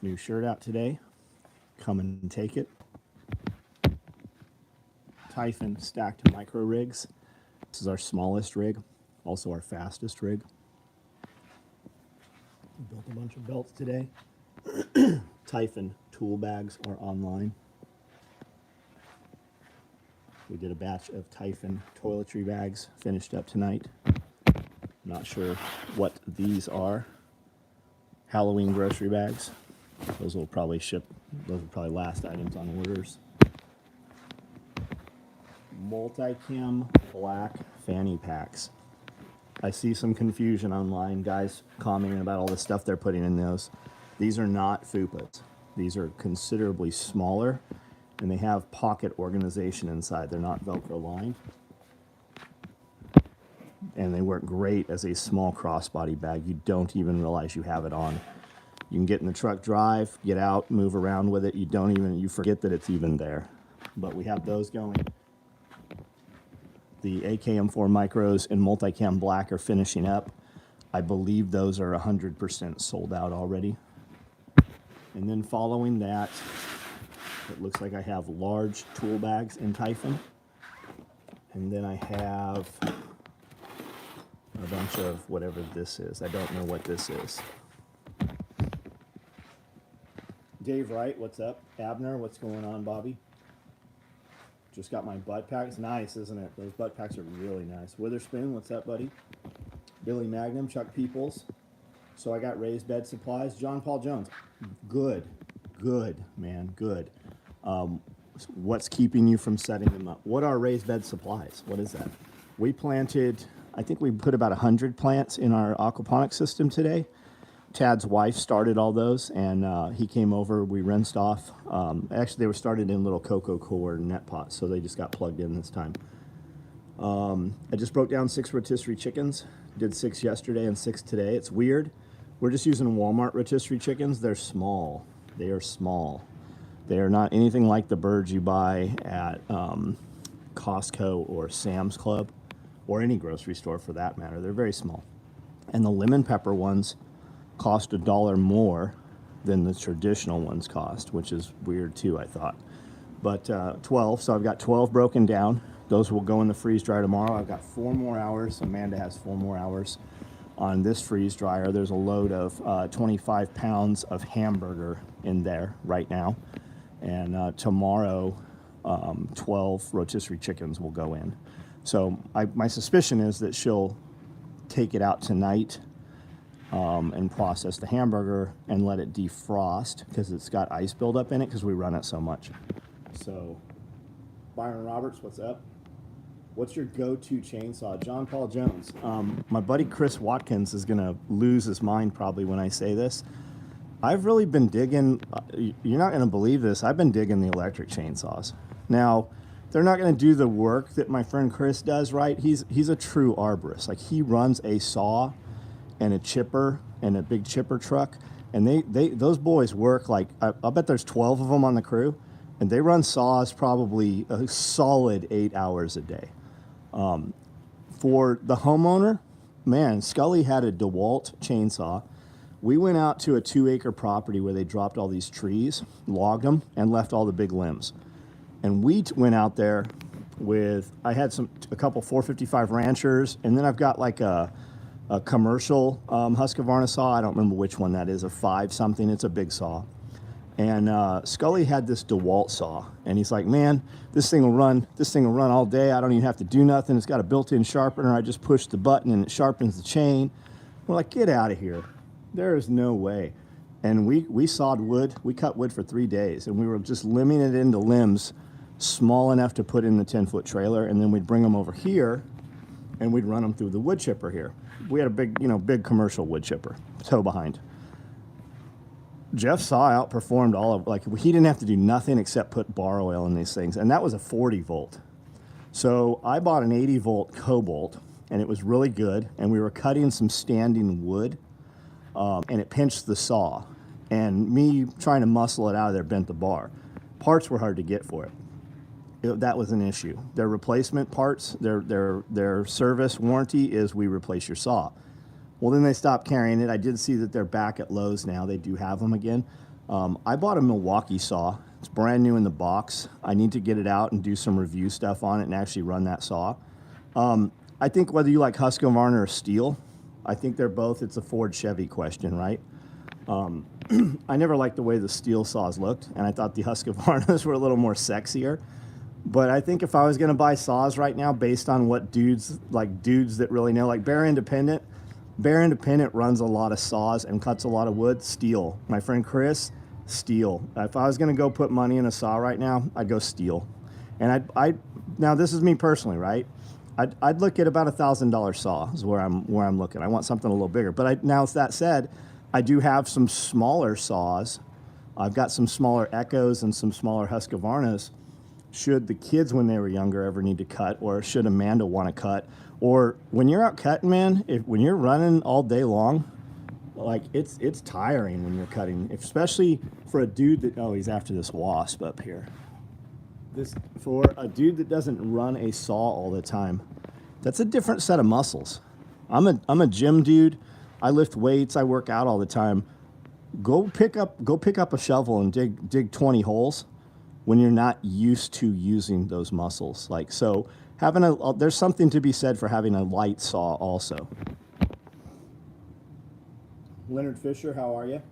New shirt out today. Come and take it. Typhon stacked micro rigs. This is our smallest rig, also our fastest rig. We built a bunch of belts today. Typhon tool bags are online. We did a batch of Typhon toiletry bags, finished up tonight. Not sure what these are. Halloween grocery bags. Those will probably ship, those will probably last items on orders. Multicam black fanny packs. I see some confusion online, guys commenting about all the stuff they're putting in those. These are not fupas. These are considerably smaller, and they have pocket organization inside. They're not Velcro lined. And they work great as a small crossbody bag. You don't even realize you have it on. You can get in the truck, drive, get out, move around with it. You forget that it's even there. But we have those going. The AKM4 micros in multicam black are finishing up. I believe those are 100% sold out already. And then following that, it looks like I have large tool bags in Typhon. And then I have a bunch of whatever this is. I don't know what this is. Dave Wright, what's up? Abner, what's going on, Bobby? Just got my butt packs. Nice, isn't it? Those butt packs are really nice. Witherspoon, what's up, buddy? Billy Magnum, Chuck Peoples. So I got raised bed supplies. John Paul Jones. Good, man, good. What's keeping you from setting them up? What are raised bed supplies? What is that? We planted, I think we put about 100 plants in our aquaponics system today. Tad's wife started all those, and he came over, we rinsed off. Actually, they were started in little cocoa core net pots, so they just got plugged in this time. I just broke down 6 rotisserie chickens. Did 6 yesterday and 6 today. It's weird. We're just using Walmart rotisserie chickens. They're small. They are small. They are not anything like the birds you buy at Costco or Sam's Club, or any grocery store for that matter. They're very small. And the lemon pepper ones cost $1 more than the traditional ones cost, which is weird too, I thought. But 12, so I've got 12 broken down. Those will go in the freeze dryer tomorrow. I've got 4 more hours. Amanda has 4 more hours on this freeze dryer. There's a load of 25 pounds of hamburger in there right now. And tomorrow, 12 rotisserie chickens will go in. So my suspicion is that she'll take it out tonight and process the hamburger and let it defrost because it's got ice buildup in it because we run it so much. So, Byron Roberts, what's up? What's your go-to chainsaw? John Paul Jones. My buddy Chris Watkins is going to lose his mind probably when I say this. I've really been digging, you're not going to believe this, I've been digging the electric chainsaws. Now, they're not going to do the work that my friend Chris does, right? He's a true arborist. Like, he runs a saw and a chipper and a big chipper truck, and those boys work like, I'll bet there's 12 of them on the crew, and they run saws probably a solid 8 hours a day. For the homeowner, man, Scully had a DeWalt chainsaw. We went out to a 2-acre property where they dropped all these trees, logged them, and left all the big limbs. And we went out there with, I had a couple 455 Ranchers, and then I've got like a commercial Husqvarna saw. I don't remember which one that is, a 5 something. It's a big saw. And Scully had this DeWalt saw, and he's like, man, this thing will run all day. I don't even have to do nothing. It's got a built-in sharpener. I just push the button and it sharpens the chain. We're like, get out of here. There is no way. And we sawed wood. We cut wood for 3 days, and we were just limbing it into limbs small enough to put in the 10-foot trailer, and then we'd bring them over here, and we'd run them through the wood chipper here. We had a big commercial wood chipper, tow behind. Jeff saw outperformed all of, like, he didn't have to do nothing except put bar oil in these things, and that was a 40 volt. So I bought an 80 volt Cobalt, and it was really good, and we were cutting some standing wood, and it pinched the saw, and me trying to muscle it out of there bent the bar. Parts were hard to get for it. That was an issue. Their replacement parts, their service warranty is we replace your saw. Well, then they stopped carrying it. I did see that they're back at Lowe's now. They do have them again. I bought a Milwaukee saw. It's brand new in the box. I need to get it out and do some review stuff on it and actually run that saw. I think whether you like Husqvarna or Steel, I think they're both, it's a Ford Chevy question, right? I never liked the way the Steel saws looked, and I thought the Husqvarnas were a little more sexier. But I think if I was going to buy saws right now based on what dudes that really know, like Bear Independent runs a lot of saws and cuts a lot of wood. Steel. My friend Chris, Steel. If I was going to go put money in a saw right now, I'd go Steel. And now this is me personally, right? I'd look at about $1,000 saw is where I'm looking. I want something a little bigger. But now with that said, I do have some smaller saws. I've got some smaller Echoes and some smaller Husqvarnas. Should the kids when they were younger ever need to cut, or should Amanda want to cut, or when you're out cutting, man, when you're running all day long, like it's tiring when you're cutting, especially for a dude that, oh, he's after this wasp up here. For a dude that doesn't run a saw all the time, that's a different set of muscles. I'm a gym dude. I lift weights. I work out all the time. Go pick up a shovel and dig 20 holes when you're not used to using those muscles. Like, so there's something to be said for having a light saw also. Leonard Fisher, how are you?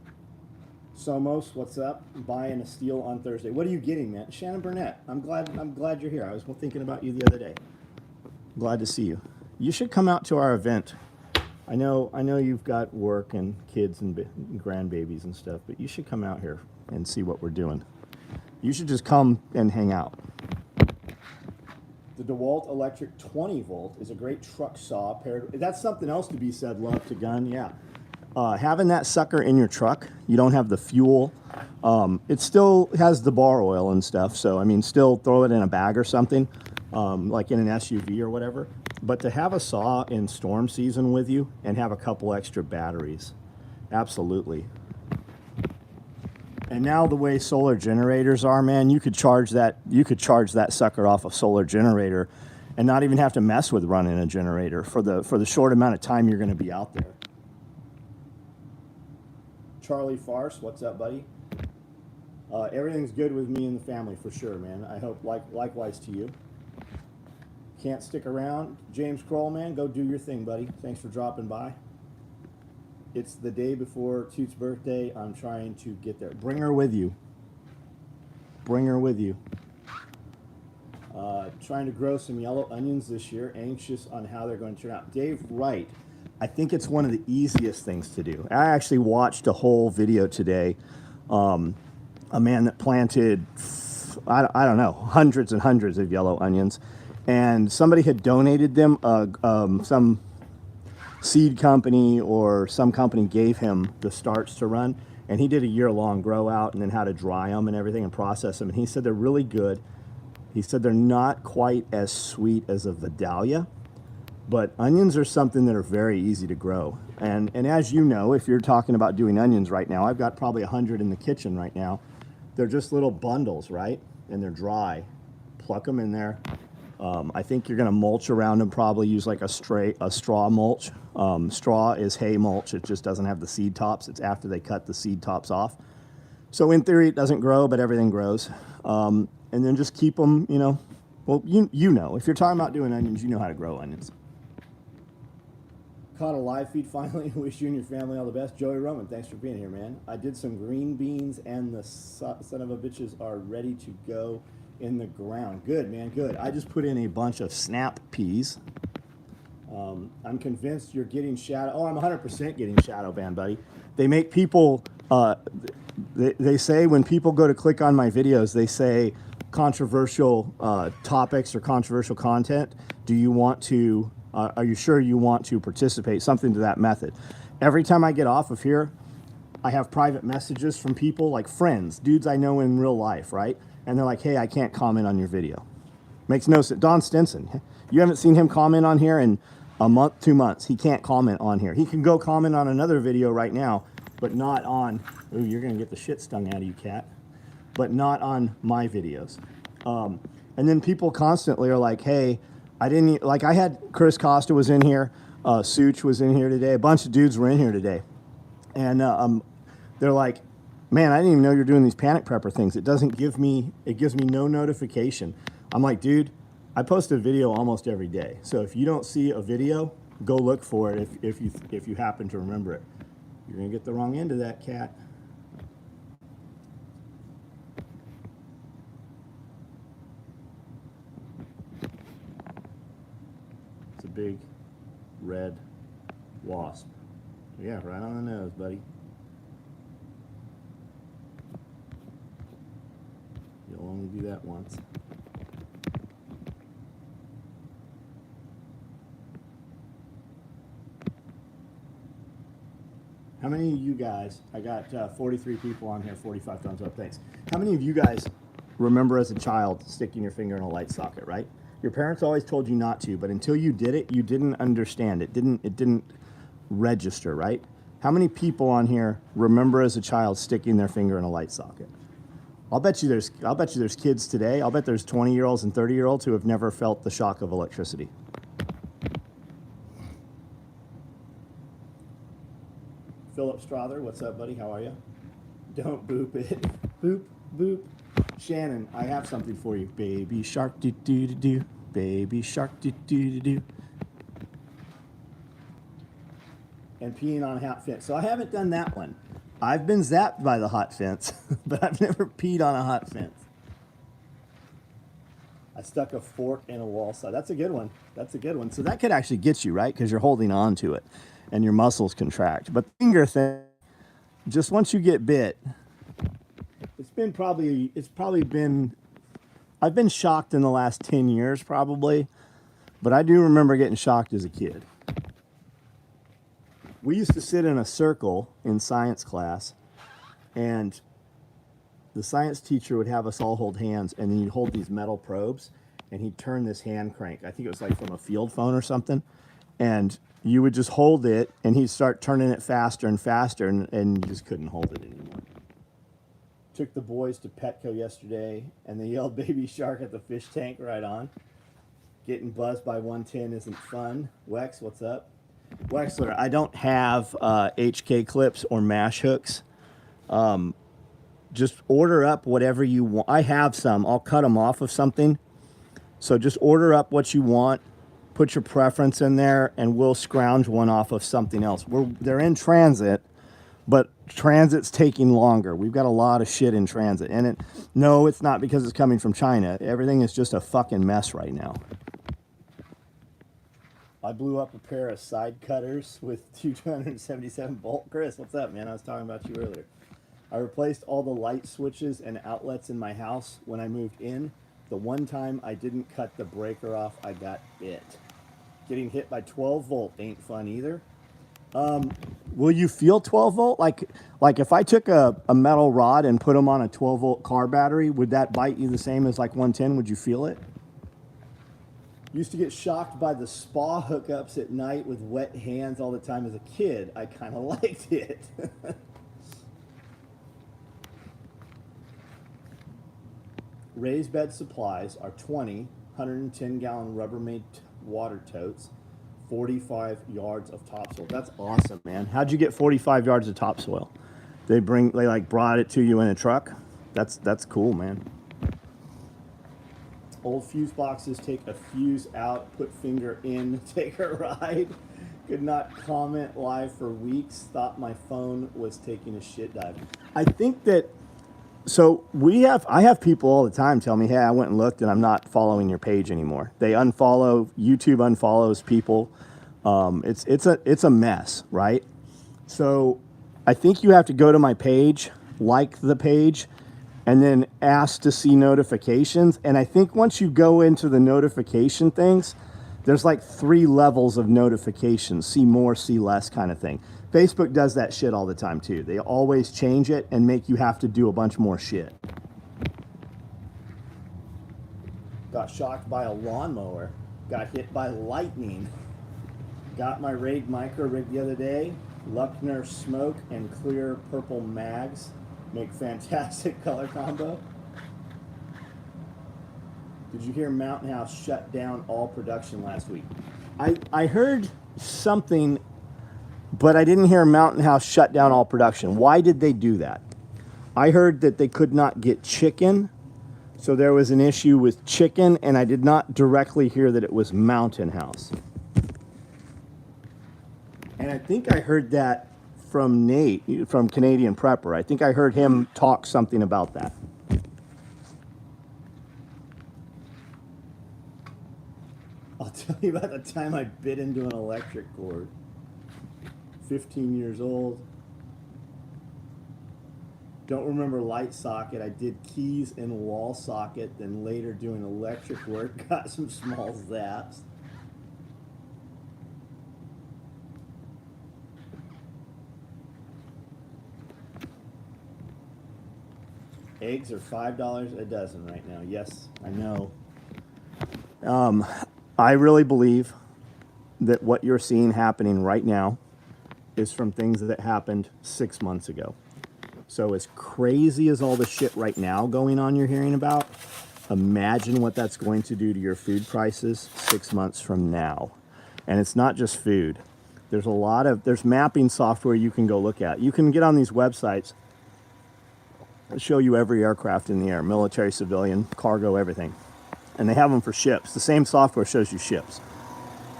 Somos, what's up? Buying a Steel on Thursday. What are you getting, man? Shannon Burnett, I'm glad you're here. I was thinking about you the other day. Glad to see you. You should come out to our event. I know you've got work and kids and grandbabies and stuff, but you should come out here and see what we're doing. You should just come and hang out. The DeWalt Electric 20 volt is a great truck saw paired. That's something else to be said, love to gun, yeah. Having that sucker in your truck, you don't have the fuel. It still has the bar oil and stuff, so I mean, still throw it in a bag or something, like in an SUV or whatever. But to have a saw in storm season with you and have a couple extra batteries, absolutely. And now the way solar generators are, man, you could charge that sucker off a solar generator and not even have to mess with running a generator for the short amount of time you're going to be out there. Charlie Farce, what's up, buddy? Everything's good with me and the family for sure, man. I hope likewise to you. Can't stick around. James Kroll, man, go do your thing, buddy. Thanks for dropping by. It's the day before Toot's birthday. I'm trying to get there. Bring her with you. Bring her with you. Trying to grow some yellow onions this year. Anxious on how they're going to turn out. Dave Wright. I think it's one of the easiest things to do. I actually watched a whole video today. A man that planted, I don't know, hundreds and hundreds of yellow onions. And somebody had donated them, some seed company or some company gave him the starts to run, and he did a year-long grow out and then how to dry them and everything and process them, and he said they're really good. He said they're not quite as sweet as a Vidalia, but onions are something that are very easy to grow. And as you know, if you're talking about doing onions right now, I've got probably 100 in the kitchen right now. They're just little bundles, right? And they're dry. Pluck them in there. I think you're going to mulch around them, probably use like a straw mulch. Straw is hay mulch. It just doesn't have the seed tops. It's after they cut the seed tops off. So in theory, it doesn't grow, but everything grows. And then just keep them, well, you know. If you're talking about doing onions, you know how to grow onions. Caught a live feed finally. Wish you and your family all the best. Joey Roman, thanks for being here, man. I did some green beans, and the son of a bitches are ready to go in the ground. Good, man, good. I just put in a bunch of snap peas. I'm convinced you're getting shadow. Oh, I'm 100% getting shadow banned, buddy. They make people, they say when people go to click on my videos, they say controversial topics or controversial content. Do you want to, are you sure you want to participate? Something to that method. Every time I get off of here, I have private messages from people, like friends, dudes I know in real life, right? And they're like, hey, I can't comment on your video. Makes no sense. Don Stinson, you haven't seen him comment on here in a month, 2 months. He can't comment on here. He can go comment on another video right now, but not on, ooh, you're going to get the shit stung out of you, cat, but not on my videos. And then people constantly are like, hey, I didn't, like I had Chris Costa was in here, Such was in here today, a bunch of dudes were in here today. And they're like, man, I didn't even know you're doing these panic prepper things. It doesn't give me, it gives me no notification. I'm like, dude, I post a video almost every day. So if you don't see a video, go look for it if you happen to remember it. You're gonna get the wrong end of that, cat. It's a big red wasp. Yeah, right on the nose, buddy. You'll only do that once. How many of you guys, I got 43 people on here, 45 thumbs up, thanks. How many of you guys remember as a child sticking your finger in a light socket, right? Your parents always told you not to, but until you did it, you didn't understand. It didn't register, right? How many people on here remember as a child sticking their finger in a light socket? I'll bet you there's kids today. I'll bet there's 20-year-olds and 30-year-olds who have never felt the shock of electricity. Philip Strother, what's up, buddy? How are you? Don't boop it. Boop, boop. Shannon, I have something for you. Baby shark, do do do do. Baby shark, do do do do. And peeing on a hot fence. So I haven't done that one. I've been zapped by the hot fence, but I've never peed on a hot fence. I stuck a fork in a wall side. That's a good one. That's a good one. So that could actually get you, right? Because you're holding on to it and your muscles contract. But the finger thing, just once you get bit, I've been shocked in the last 10 years probably, but I do remember getting shocked as a kid. We used to sit in a circle in science class, and the science teacher would have us all hold hands, and then he'd hold these metal probes, and he'd turn this hand crank. I think it was like from a field phone or something. And you would just hold it, and he'd start turning it faster and faster, and you just couldn't hold it anymore. Took the boys to Petco yesterday, and they yelled baby shark at the fish tank right on. Getting buzzed by 110 isn't fun. Wex, what's up? Wexler, I don't have HK clips or mash hooks. Just order up whatever you want. I have some. I'll cut them off of something. So just order up what you want. Put your preference in there, and we'll scrounge one off of something else. They're in transit, but transit's taking longer. We've got a lot of shit in transit. And no, it's not because it's coming from China. Everything is just a fucking mess right now. I blew up a pair of side cutters with 277 volt. Chris, what's up, man? I was talking about you earlier. I replaced all the light switches and outlets in my house when I moved in. The one time I didn't cut the breaker off, I got bit. Getting hit by 12 volt ain't fun either. Will you feel 12 volt? Like if I took a metal rod and put them on a 12 volt car battery, would that bite you the same as like 110? Would you feel it? Used to get shocked by the spa hookups at night with wet hands all the time as a kid. I kind of liked it. Raised bed supplies are 20 110-gallon Rubbermaid water totes, 45 yards of topsoil. That's awesome, man. How'd you get 45 yards of topsoil? They like brought it to you in a truck? That's cool, man. Old fuse boxes, take a fuse out, put finger in, take a ride. Could not comment live for weeks. Thought my phone was taking a shit dive. I think that, so I have people all the time tell me, hey, I went and looked and I'm not following your page anymore. They unfollow, YouTube unfollows people. It's a mess, right? So I think you have to go to my page, like the page, and then ask to see notifications. And I think once you go into the notification things, there's like 3 levels of notifications, see more, see less kind of thing. Facebook does that shit all the time too. They always change it and make you have to do a bunch more shit. Got shocked by a lawnmower. Got hit by lightning. Got my Raid micro rig the other day. Luckner smoke and clear purple mags make fantastic color combo. Did you hear Mountain House shut down all production last week? I heard something, but I didn't hear Mountain House shut down all production. Why did they do that? I heard that they could not get chicken, so there was an issue with chicken, and I did not directly hear that it was Mountain House. And I think I heard that from Nate, from Canadian Prepper. I think I heard him talk something about that. I'll tell you about the time I bit into an electric cord. 15 years old. Don't remember light socket. I did keys and wall socket, then later doing electric work. Got some small zaps. Eggs are $5 a dozen right now. Yes, I know. I really believe that what you're seeing happening right now is from things that happened 6 months ago. So as crazy as all the shit right now going on you're hearing about, imagine what that's going to do to your food prices 6 months from now. And it's not just food. There's mapping software you can go look at. You can get on these websites that show you every aircraft in the air, military, civilian, cargo, everything. And they have them for ships. The same software shows you ships.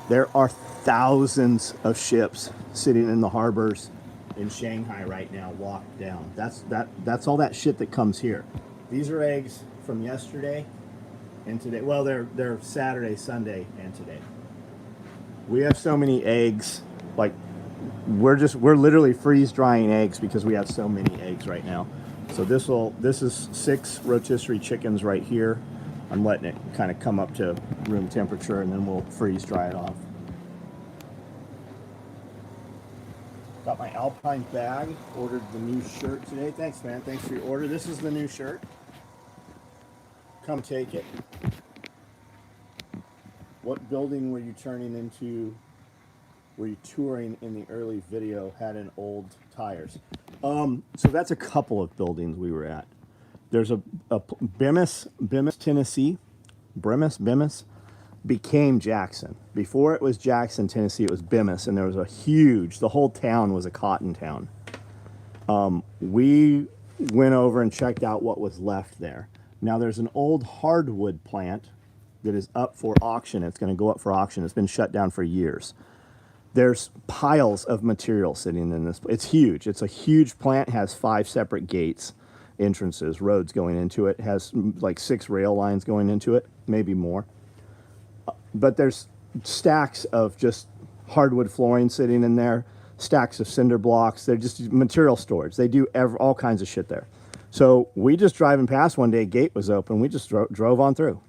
There are thousands of ships sitting in the harbors in Shanghai right now, locked down. That's all that shit that comes here. These are eggs from yesterday and today. Well, they're Saturday, Sunday, and today. We have so many eggs, like we're literally freeze drying eggs because we have so many eggs right now. So this is 6 rotisserie chickens right here. I'm letting it kind of come up to room temperature, and then we'll freeze dry it off. Got my Alpine bag, ordered the new shirt today. Thanks, man. Thanks for your order. This is the new shirt. Come take it. What building were you turning into? Were you touring in the early video had an old tires? So that's a couple of buildings we were at. There's a Bemis, Tennessee. Bemis became Jackson. Before it was Jackson, Tennessee, it was Bemis, and there was the whole town was a cotton town. We went over and checked out what was left there. Now there's an old hardwood plant that is up for auction. It's going to go up for auction. It's been shut down for years. There's piles of material sitting in this. It's huge. It's a huge plant, has 5 separate gates, entrances, roads going into it, has like 6 rail lines going into it, maybe more. But there's stacks of just hardwood flooring sitting in there, stacks of cinder blocks. They're just material storage. They do all kinds of shit there. So we just driving past one day, gate was open. We just drove on through.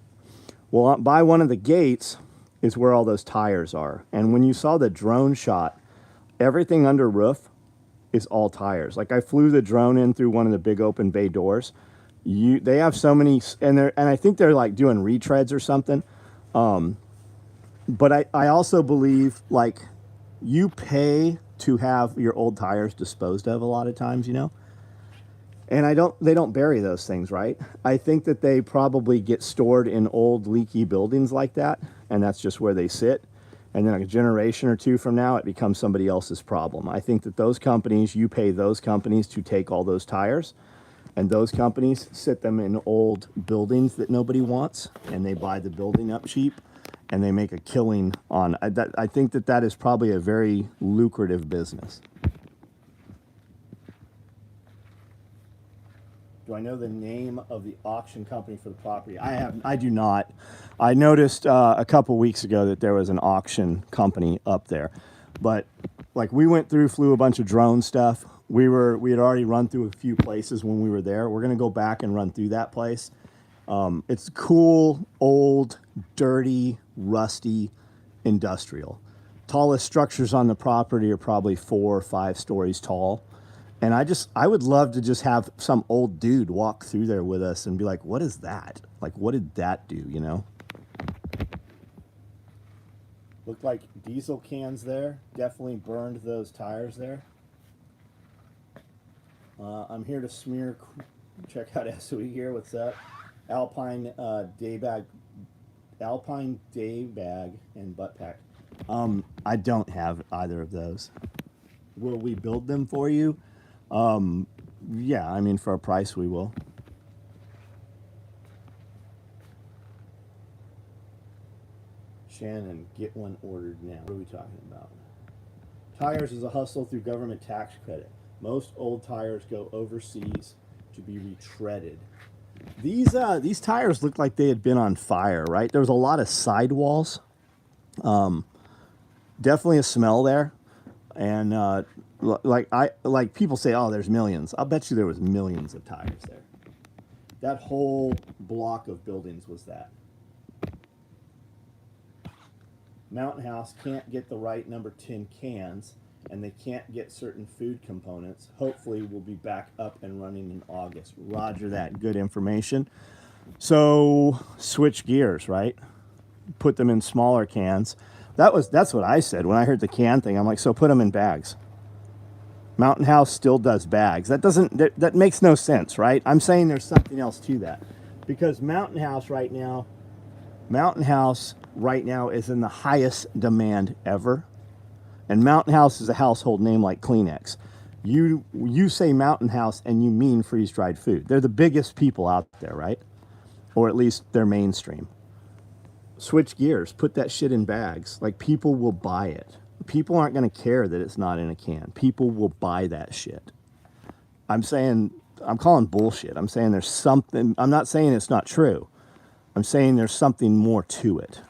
Well, by one of the gates is where all those tires are. And when you saw the drone shot, everything under roof is all tires. Like I flew the drone in through one of the big open bay doors. They have so many, and I think they're like doing retreads or something. But I also believe like you pay to have your old tires disposed of a lot of times, you know? And they don't bury those things, right? I think that they probably get stored in old leaky buildings like that, and that's just where they sit. And then like a generation or two from now, it becomes somebody else's problem. I think that those companies, you pay those companies to take all those tires, and those companies sit them in old buildings that nobody wants, and they buy the building up cheap, and they make a killing on that. I think that is probably a very lucrative business. Do I know the name of the auction company for the property? I do not. I noticed a couple weeks ago that there was an auction company up there, but like we went through, flew a bunch of drone stuff. We had already run through a few places when we were there. We're gonna go back and run through that place. It's cool, old, dirty, rusty, industrial. Tallest structures on the property are probably 4 or 5 stories tall. And I would love to just have some old dude walk through there with us and be like, what is that? Like, what did that do, you know? Looked like diesel cans there. Definitely burned those tires there. I'm here to smear. Check out SOE here. What's that? Alpine day bag and butt pack. I don't have either of those. Will we build them for you? Yeah, I mean, for a price, we will. Shannon, get one ordered now. What are we talking about? Tires is a hustle through government tax credit. Most old tires go overseas to be retreaded. These tires looked like they had been on fire, right? There was a lot of sidewalls. Definitely a smell there, and like people say, oh, there's millions. I'll bet you there was millions of tires there. That whole block of buildings was that. Mountain House can't get the right number 10 cans, and they can't get certain food components. Hopefully we'll be back up and running in August. Roger that. Good information. So switch gears, right? Put them in smaller cans. That's what I said when I heard the can thing. I'm like, so put them in bags. Mountain House still does bags. That makes no sense, right? I'm saying there's something else to that. Because Mountain House right now is in the highest demand ever. And Mountain House is a household name like Kleenex. You say Mountain House and you mean freeze-dried food. They're the biggest people out there, right? Or at least they're mainstream. Switch gears, put that shit in bags. Like, people will buy it. People aren't going to care that it's not in a can. People will buy that shit. I'm calling bullshit. I'm saying there's something. I'm not saying it's not true. I'm saying there's something more to it.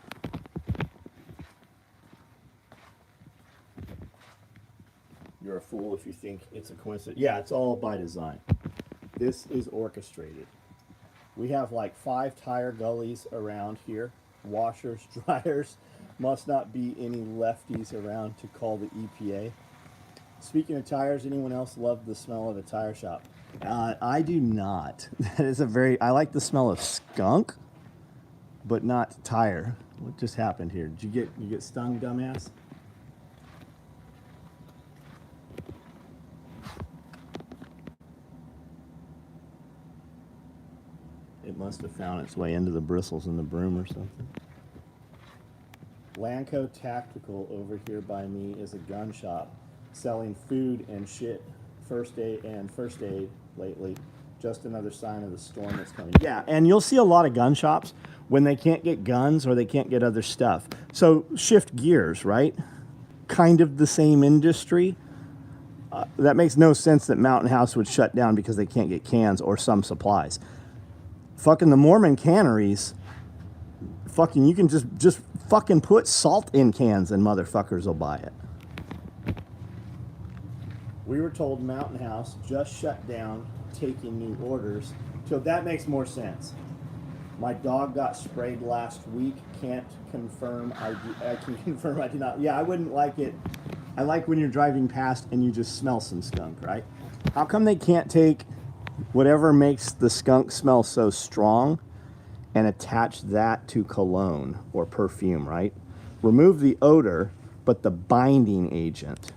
You're a fool if you think it's a coincidence. Yeah, it's all by design. This is orchestrated. We have like 5 tire gullies around here. Washers, dryers. Must not be any lefties around to call the EPA. Speaking of tires, anyone else love the smell of a tire shop? I do not. That is I like the smell of skunk, but not tire. What just happened here? Did you get stung, dumbass? It must have found its way into the bristles in the broom or something. Lanco Tactical over here by me is a gun shop selling food and shit, first aid lately. Just another sign of the storm that's coming. Yeah, and you'll see a lot of gun shops when they can't get guns or they can't get other stuff. So shift gears, right? Kind of the same industry. That makes no sense that Mountain House would shut down because they can't get cans or some supplies. Fucking the Mormon canneries, fucking you can just fucking put salt in cans and motherfuckers will buy it. We were told Mountain House just shut down taking new orders. So that makes more sense. My dog got sprayed last week. Can't confirm. I can confirm I do not. Yeah, I wouldn't like it. I like when you're driving past and you just smell some skunk, right? How come they can't take whatever makes the skunk smell so strong and attach that to cologne or perfume, right? Remove the odor, but the binding agent.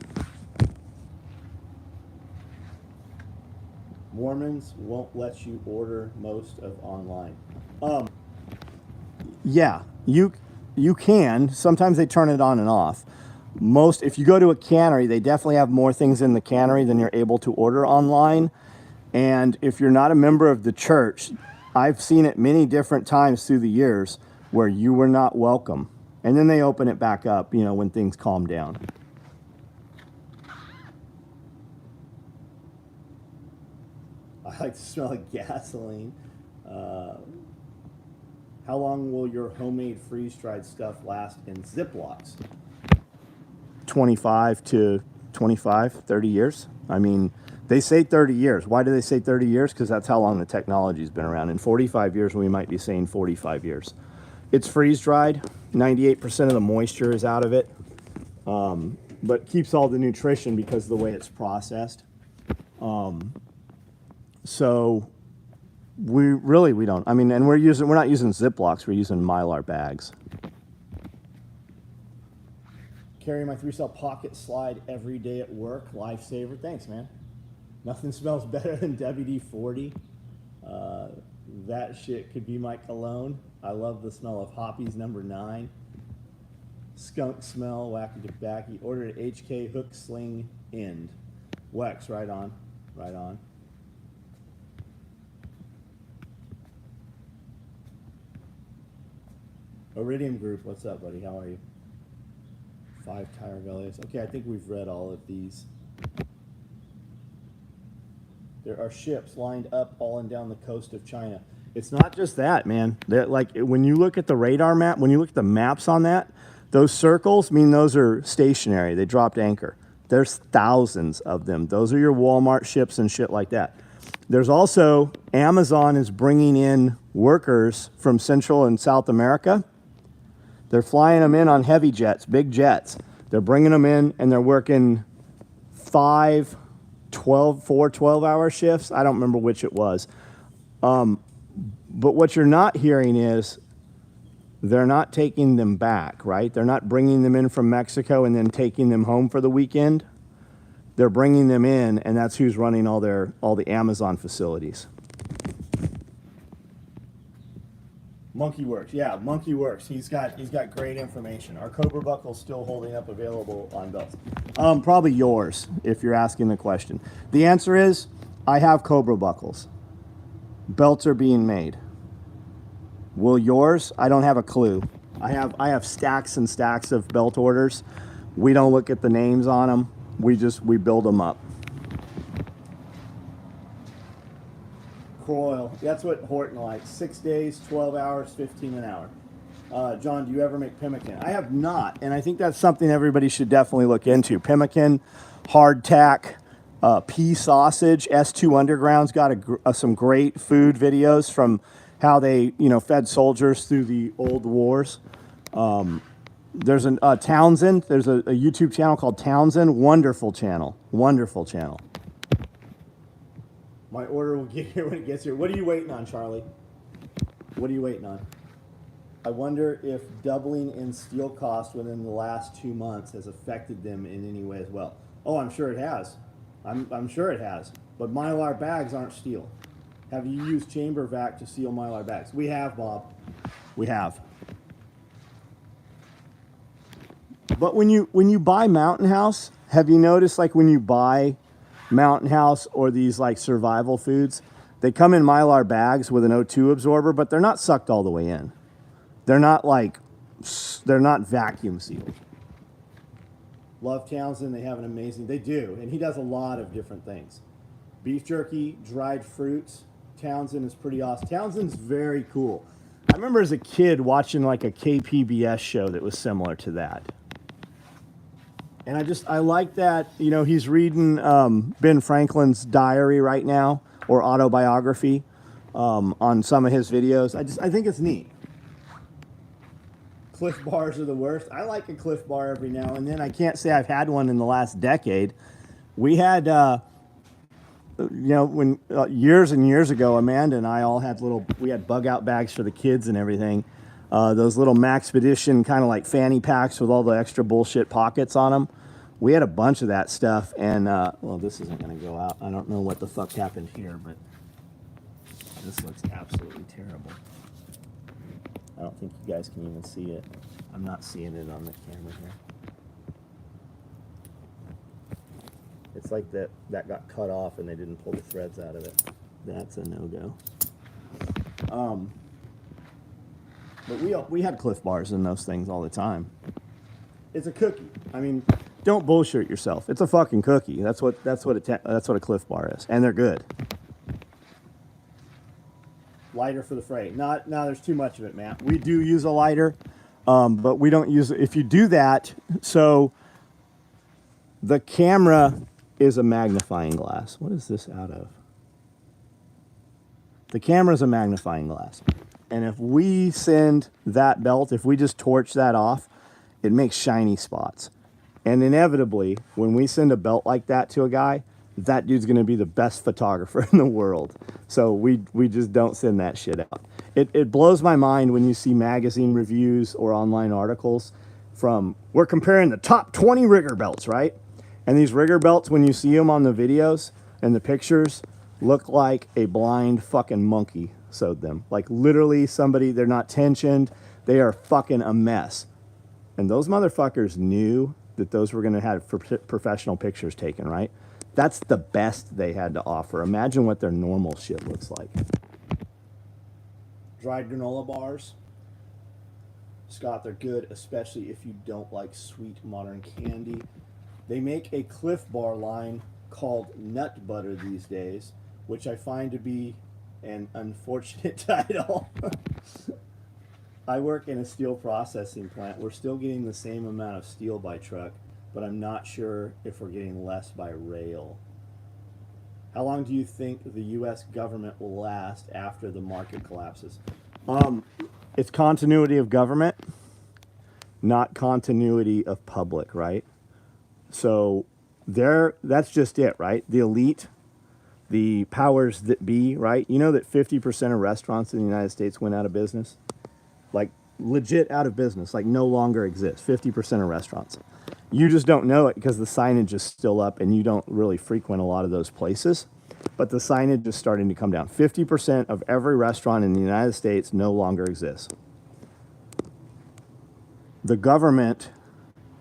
Mormons won't let you order most of online. Yeah, you can. Sometimes they turn it on and off. If you go to a cannery, they definitely have more things in the cannery than you're able to order online. And if you're not a member of the church, I've seen it many different times through the years where you were not welcome. And then they open it back up, when things calm down. I like the smell of gasoline. How long will your homemade freeze-dried stuff last in Ziplocs? 25 to 25, 30 years. I mean, they say 30 years. Why do they say 30 years? Because that's how long the technology's been around. In 45 years, we might be saying 45 years. It's freeze-dried. 98% of the moisture is out of it, but keeps all the nutrition because of the way it's processed. So we don't. I mean, and we're not using Ziplocs. We're using Mylar bags. Carry my 3-cell pocket slide every day at work. Lifesaver. Thanks, man. Nothing smells better than WD-40. That shit could be my cologne. I love the smell of Hoppy's number 9. Skunk smell, wacky tobacco. Ordered at HK Hook Sling End. Wex, right on. Right on. Iridium Group, what's up, buddy? How are you? 5 tire values. Okay, I think we've read all of these. There are ships lined up all and down the coast of China. It's not just that, man. They're like, when you look at the radar map, when you look at the maps on that, those circles mean those are stationary. They dropped anchor. There's thousands of them. Those are your Walmart ships and shit like that. There's also, Amazon is bringing in workers from Central and South America. They're flying them in on heavy jets, big jets. They're bringing them in and they're working 4 12-hour shifts. I don't remember which it was. But what you're not hearing is they're not taking them back, right? They're not bringing them in from Mexico and then taking them home for the weekend. They're bringing them in, and that's who's running all the Amazon facilities. Monkey Works, yeah, Monkey Works. He's got great information. Our Cobra buckle's still holding up, available on belts. Probably yours, if you're asking the question. The answer is, I have Cobra buckles. Belts are being made. Will yours? I don't have a clue. I have stacks and stacks of belt orders. We don't look at the names on them. We build them up. Coil. That's what Horton likes. 6 days, 12 hours, 15 an hour. John, do you ever make pemmican? I have not, and I think that's something everybody should definitely look into. Pemmican, hardtack, pea sausage. S2 Underground's got some great food videos from how they, fed soldiers through the old wars. There's a Townsend. There's a YouTube channel called Townsend. Wonderful channel. Wonderful channel. My order will get here when it gets here. What are you waiting on, Charlie? What are you waiting on? I wonder if doubling in steel cost within the last 2 months has affected them in any way as well. Oh, I'm sure it has. I'm sure it has. But Mylar bags aren't steel. Have you used chamber vac to seal Mylar bags? We have, Bob. We have. But when you buy Mountain House, have you noticed, like, when you buy Mountain House or these like survival foods, they come in Mylar bags with an O2 absorber, but they're not sucked all the way in. They're not vacuum sealed. Love Townsend. They have an amazing, they do. And he does a lot of different things. Beef jerky, dried fruits. Townsend is pretty awesome. Townsend's very cool. I remember as a kid watching like a KPBS show that was similar to that. And I like that, he's reading Ben Franklin's diary right now, or autobiography, on some of his videos. I think it's neat. Cliff bars are the worst. I like a Cliff bar every now and then. I can't say I've had one in the last decade. We had, when years and years ago, Amanda and I all had we had bug out bags for the kids and everything. Those little Maxpedition kind of like fanny packs with all the extra bullshit pockets on them. We had a bunch of that stuff, and well, this isn't going to go out. I don't know what the fuck happened here, but this looks absolutely terrible. I don't think you guys can even see it. I'm not seeing it on the camera here. It's like that got cut off and they didn't pull the threads out of it. That's a no-go. But we had Cliff bars in those things all the time. It's a cookie. I mean, don't bullshit yourself. It's a fucking cookie. That's what a Cliff bar is, and they're good. Lighter for the fray. No, there's too much of it, Matt. We do use a lighter, but we don't use it. If you do that, so the camera is a magnifying glass. What is this out of? The camera is a magnifying glass. And if we send that belt, if we just torch that off, it makes shiny spots. And inevitably, when we send a belt like that to a guy, that dude's going to be the best photographer in the world. So we just don't send that shit out. It blows my mind when you see magazine reviews or online articles we're comparing the top 20 rigger belts, right? And these rigger belts, when you see them on the videos and the pictures, look like a blind fucking monkey sewed them. Like literally they're not tensioned. They are fucking a mess. And those motherfuckers knew that those were going to have professional pictures taken, right? That's the best they had to offer. Imagine what their normal shit looks like. Dried granola bars. Scott, they're good, especially if you don't like sweet modern candy. They make a Cliff Bar line called Nut Butter these days, which I find to be an unfortunate title. I work in a steel processing plant. We're still getting the same amount of steel by truck, but I'm not sure if we're getting less by rail. How long do you think the U.S. government will last after the market collapses? It's continuity of government, not continuity of public, right? So that's just it, right? The elite, the powers that be, right? You know that 50% of restaurants in the United States went out of business? Like legit out of business, like no longer exists. 50% of restaurants. You just don't know it because the signage is still up and you don't really frequent a lot of those places. But the signage is starting to come down. 50% of every restaurant in the United States no longer exists. The government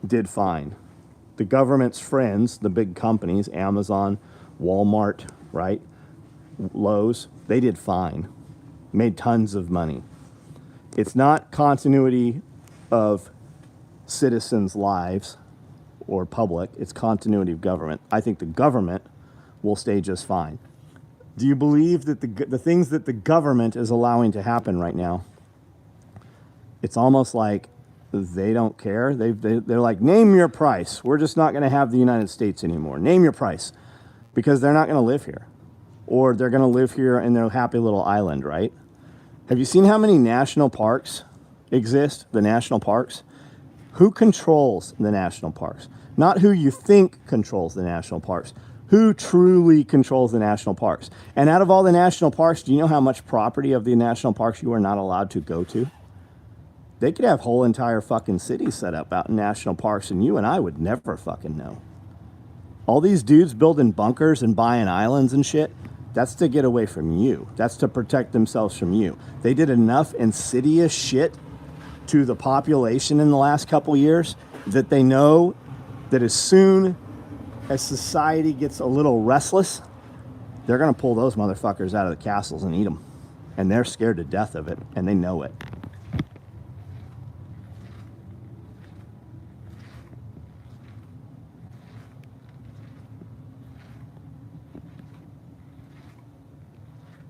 did fine. The government's friends, the big companies, Amazon, Walmart, right? Lowe's, they did fine. Made tons of money. It's not continuity of citizens' lives or public. It's continuity of government. I think the government will stay just fine. Do you believe that the things that the government is allowing to happen right now, it's almost like they don't care. They're like, name your price. We're just not going to have the United States anymore. Name your price. Because they're not going to live here. Or they're going to live here in their happy little island, right? Have you seen how many national parks exist? The national parks? Who controls the national parks? Not who you think controls the national parks. Who truly controls the national parks? And out of all the national parks, do you know how much property of the national parks you are not allowed to go to? They could have whole entire fucking cities set up out in national parks and you and I would never fucking know. All these dudes building bunkers and buying islands and shit, that's to get away from you. That's to protect themselves from you. They did enough insidious shit to the population in the last couple years that they know that as soon as society gets a little restless, they're going to pull those motherfuckers out of the castles and eat them. And they're scared to death of it, and they know it.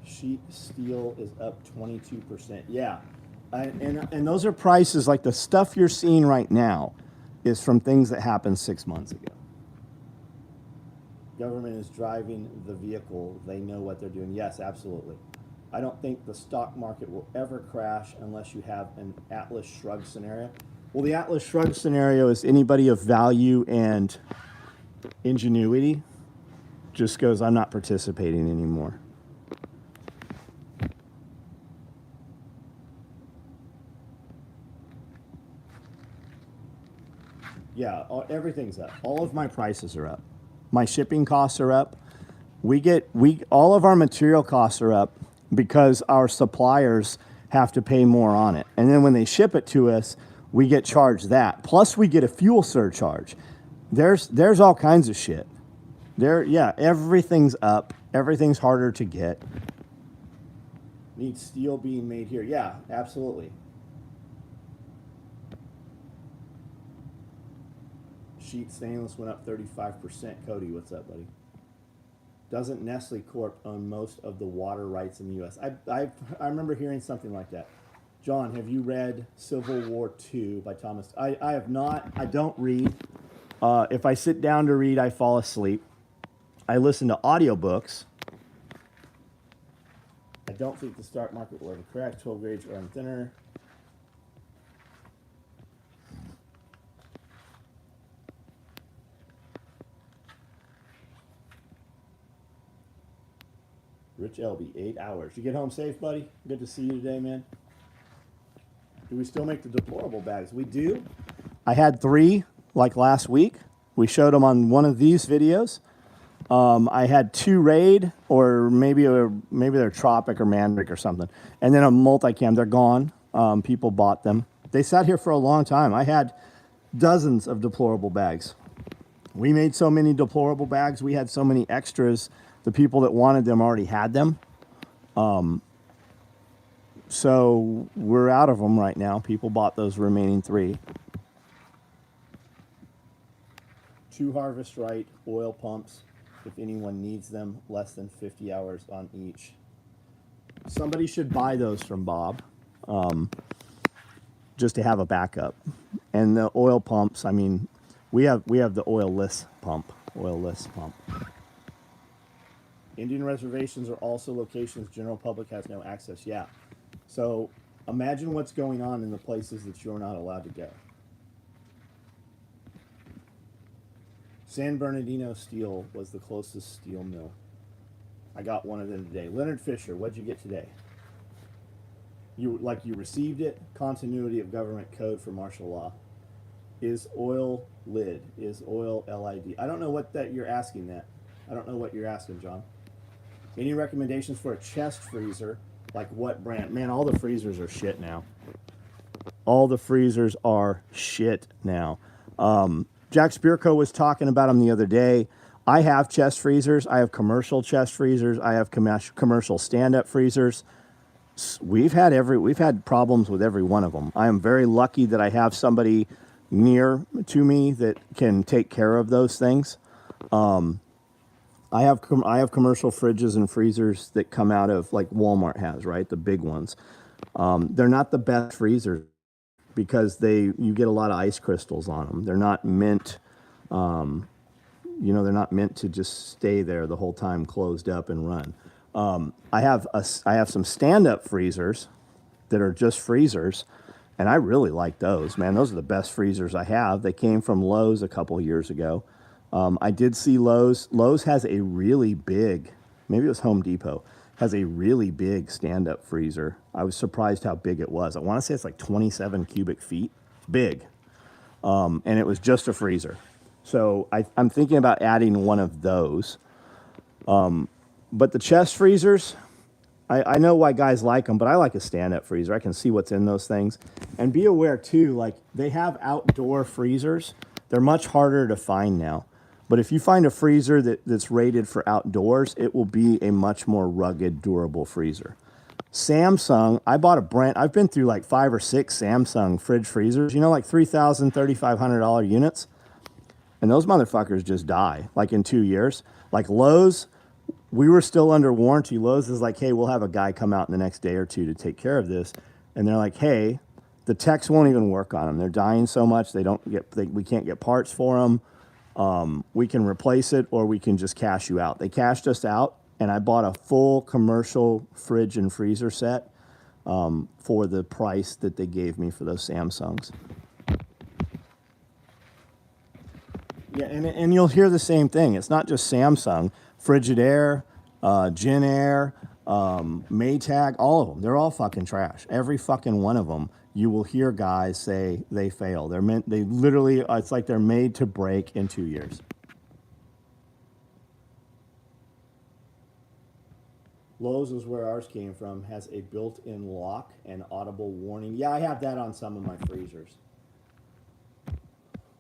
Sheet steel is up 22%. Yeah. And those are prices, like the stuff you're seeing right now is from things that happened 6 months ago. Government is driving the vehicle. They know what they're doing. Yes, absolutely. I don't think the stock market will ever crash unless you have an Atlas Shrugged scenario. Well, the Atlas Shrugged scenario is anybody of value and ingenuity just goes, I'm not participating anymore. Yeah, everything's up. All of my prices are up. My shipping costs are up. All of our material costs are up because our suppliers have to pay more on it. And then when they ship it to us, we get charged that. Plus we get a fuel surcharge. There's all kinds of shit. Everything's up. Everything's harder to get. Needs steel being made here. Yeah, absolutely. Sheet stainless went up 35%. Cody, what's up, buddy? Doesn't Nestle Corp own most of the water rights in the U.S.? I remember hearing something like that. John, have you read Civil War II by Thomas? I have not. I don't read. If I sit down to read, I fall asleep. I listen to audiobooks. I don't think the stock market will ever crash. 12 grades run thinner. Rich Elby, 8 hours. You get home safe, buddy? Good to see you today, man. Do we still make the deplorable bags? We do. I had 3 like last week. We showed them on one of these videos. I had 2 Raid, or maybe they're Tropic or Mandrake or something. And then a multicam. They're gone. People bought them. They sat here for a long time. I had dozens of deplorable bags. We made so many deplorable bags. We had so many extras. The people that wanted them already had them. So we're out of them right now. People bought those remaining 3. 2 Harvest Right oil pumps, if anyone needs them, less than 50 hours on each. Somebody should buy those from Bob, just to have a backup. And the oil pumps, I mean, we have the oilless pump. Indian reservations are also locations general public has no access. Yeah. So imagine what's going on in the places that you're not allowed to go. San Bernardino Steel was the closest steel mill. I got one of them today. Leonard Fisher, what'd you get today? You received it. Continuity of government code for martial law. Is oil lid? Is oil LID? I don't know what that you're asking that. I don't know what you're asking, John. Any recommendations for a chest freezer? Like what brand? Man, all the freezers are shit now. All the freezers are shit now. Jack Spirko was talking about them the other day. I have chest freezers. I have commercial chest freezers. I have commercial stand-up freezers. We've had problems with every one of them. I am very lucky that I have somebody near to me that can take care of those things. I have commercial fridges and freezers that come out of like Walmart has, right? The big ones. They're not the best freezers because you get a lot of ice crystals on them. They're not meant, they're not meant to just stay there the whole time closed up and run. I have some stand-up freezers that are just freezers, and I really like those, man. Those are the best freezers I have. They came from Lowe's a couple years ago. I did see Lowe's. Lowe's has a really big, maybe it was Home Depot, has a really big stand-up freezer. I was surprised how big it was. I want to say it's like 27 cubic feet. It's big. And it was just a freezer. So I'm thinking about adding one of those. But the chest freezers, I know why guys like them, but I like a stand-up freezer. I can see what's in those things. And be aware, too, like they have outdoor freezers. They're much harder to find now. But if you find a freezer that's rated for outdoors, it will be a much more rugged, durable freezer. Samsung, I've been through like 5 or 6 Samsung fridge freezers, like $3,000, $3,500 units. And those motherfuckers just die, like in 2 years. Like Lowe's, we were still under warranty. Lowe's is like, hey, we'll have a guy come out in the next day or 2 to take care of this. And they're like, hey, the techs won't even work on them. They're dying so much, we can't get parts for them. We can replace it or we can just cash you out. They cashed us out, and I bought a full commercial fridge and freezer set for the price that they gave me for those Samsungs. Yeah, and you'll hear the same thing. It's not just Samsung. Frigidaire, Genair, Maytag, all of them. They're all fucking trash. Every fucking one of them. You will hear guys say they fail. It's like they're made to break in 2 years. Lowe's is where ours came from, has a built-in lock and audible warning. Yeah, I have that on some of my freezers.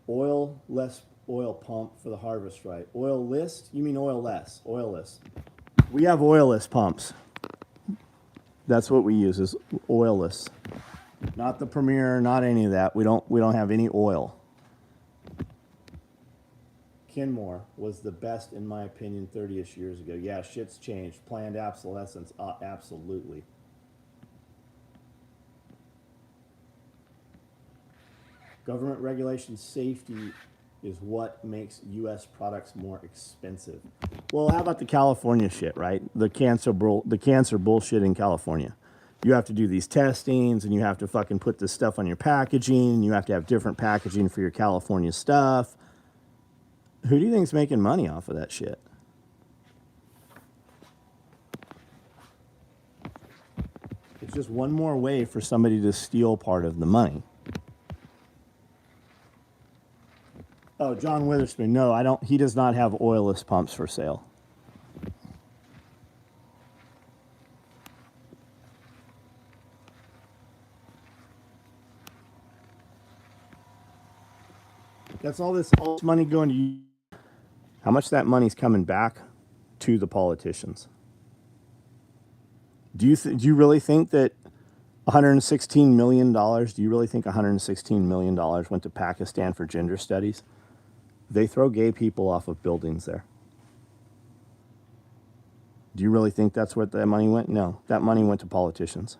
Oil-less oil pump for the Harvest Right. Oil list? You mean oil-less? Oil-less. We have oil-less pumps. That's what we use, is oil-less. Not the Premier, not any of that. We don't have any oil. Kenmore was the best, in my opinion, 30-ish years ago. Yeah, shit's changed. Planned obsolescence, absolutely. Government regulation safety is what makes U.S. products more expensive. Well, how about the California shit, right? The cancer bullshit in California. You have to do these testings, and you have to fucking put this stuff on your packaging, and you have to have different packaging for your California stuff. Who do you think's making money off of that shit? It's just one more way for somebody to steal part of the money. Oh, John Witherspoon. No, he does not have oilless pumps for sale. That's all this money going to you. How much that money's coming back to the politicians? Do you really think that $116 million. Do you really think $116 million went to Pakistan for gender studies? They throw gay people off of buildings there. Do you really think that's where that money went? No, that money went to politicians.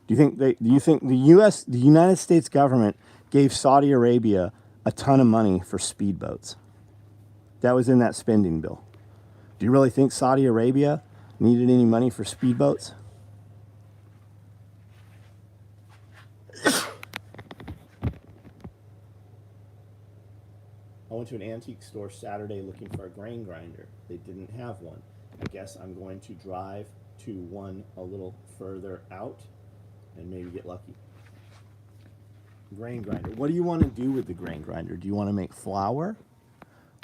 Do you think the United States government gave Saudi Arabia a ton of money for speedboats? That was in that spending bill. Do you really think Saudi Arabia needed any money for speedboats? I went to an antique store Saturday looking for a grain grinder. They didn't have one. I guess I'm going to drive to one a little further out and maybe get lucky. Grain grinder. What do you want to do with the grain grinder? Do you want to make flour?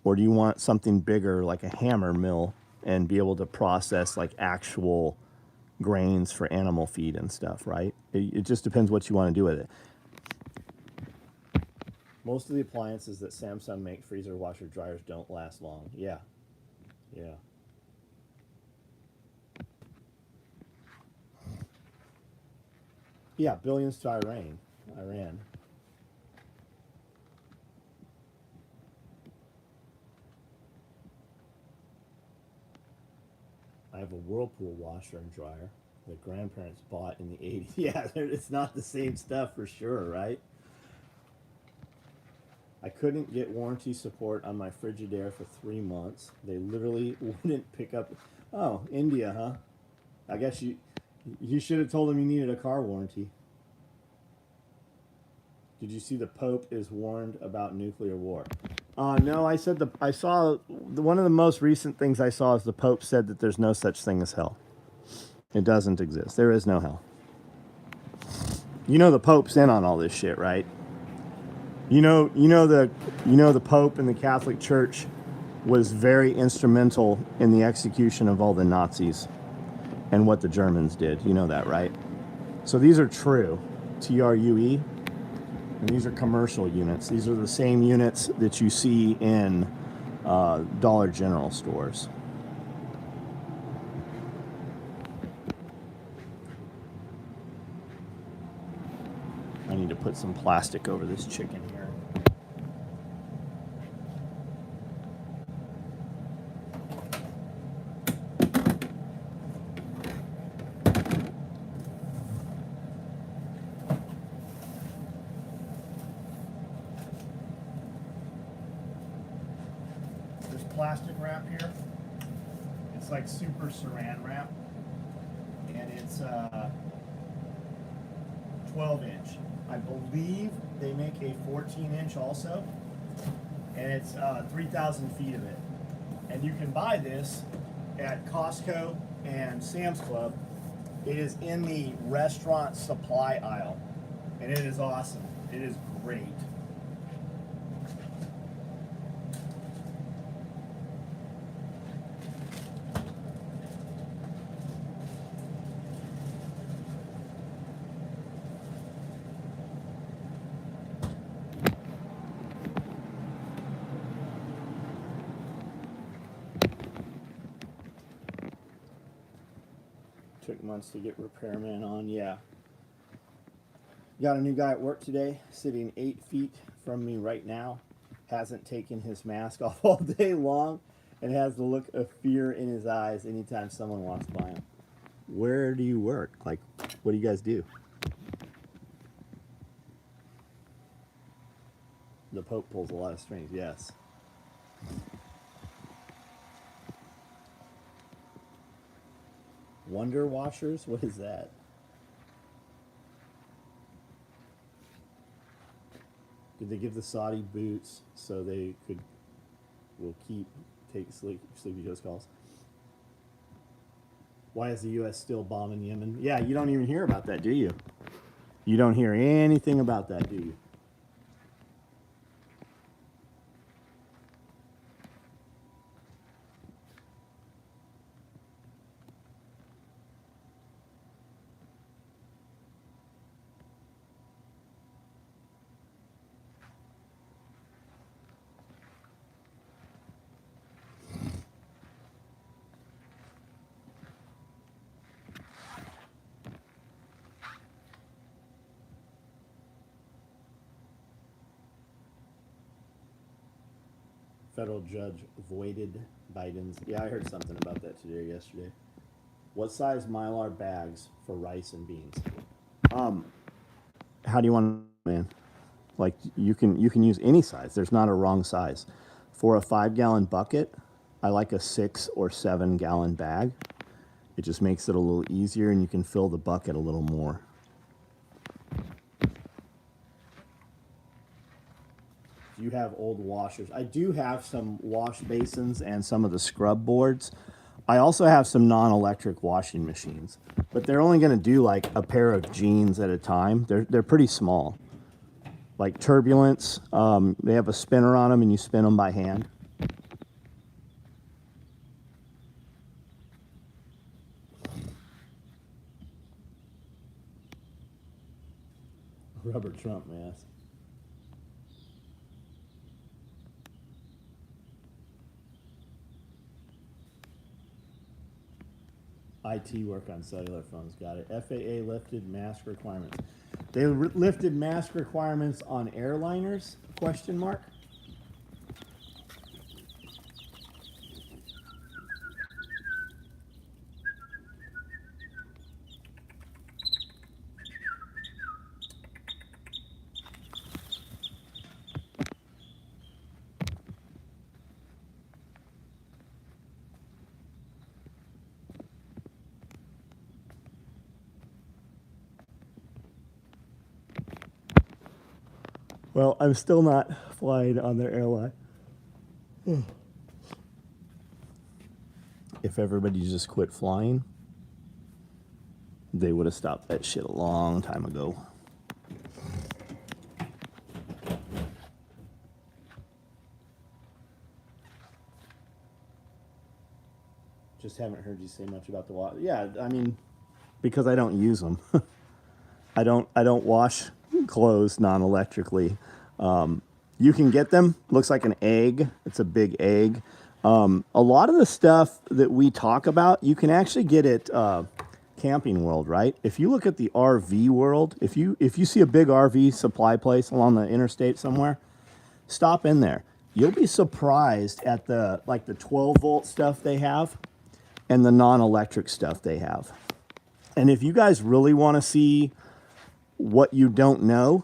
Or do you want something bigger like a hammer mill and be able to process like actual grains for animal feed and stuff, right? It just depends what you want to do with it. Most of the appliances that Samsung make, freezer, washer, dryers, don't last long. Yeah. Yeah. Yeah, billions to Iran. I have a Whirlpool washer and dryer that grandparents bought in the 80s. Yeah, it's not the same stuff for sure, right? I couldn't get warranty support on my Frigidaire for 3 months. They literally wouldn't pick up. Oh, India, huh? I guess you should have told them you needed a car warranty. Did you see the Pope is warned about nuclear war? No, I saw one of the most recent things I saw is the Pope said that there's no such thing as hell. It doesn't exist. There is no hell. You know the Pope's in on all this shit, right? You know the Pope and the Catholic Church was very instrumental in the execution of all the Nazis and what the Germans did. You know that, right? So these are true, TRUE. And these are commercial units. These are the same units that you see in Dollar General stores. I need to put some plastic over this chicken here. Plastic wrap here. It's like super saran wrap, and it's 12-inch. I believe they make a 14-inch also, and it's 3,000 feet of it. And you can buy this at Costco and Sam's Club. It is in the restaurant supply aisle, and it is awesome. It is great. Took months to get repairman on, yeah. Got a new guy at work today, sitting 8 feet from me right now. Hasn't taken his mask off all day long and has the look of fear in his eyes anytime someone walks by him. Where do you work? Like, what do you guys do? The Pope pulls a lot of strings, yes. Wonder washers? What is that? Did they give the Saudi boots so they will take Sleepy Joe's calls? Why is the U.S. still bombing Yemen? Yeah, you don't even hear about that, do you? You don't hear anything about that, do you? Federal judge voided Biden's. Yeah, I heard something about that today or yesterday. What size Mylar bags for rice and beans? Um, how do you want, man? Like you can use any size. There's not a wrong size. For a 5-gallon bucket, I like a 6 or 7-gallon bag. It just makes it a little easier, and you can fill the bucket a little more. Do you have old washers? I do have some wash basins and some of the scrub boards. I also have some non-electric washing machines, but they're only going to do like a pair of jeans at a time. They're pretty small. Like Turbulence, they have a spinner on them, and you spin them by hand. Rubber Trump mask. IT work on cellular phones. Got it. FAA lifted mask requirements. They lifted mask requirements on airliners? Question mark. Well, I'm still not flying on their airline. If everybody just quit flying, they would have stopped that shit a long time ago. Just haven't heard you say much about the water. Yeah, I mean, because I don't use them. I don't wash clothes non-electrically. You can get them. Looks like an egg. It's a big egg. A lot of the stuff that we talk about, you can actually get at Camping World, right? If you look at the RV world, if you see a big RV supply place along the interstate somewhere, stop in there. You'll be surprised at the 12-volt stuff they have and the non-electric stuff they have. And if you guys really want to see what you don't know,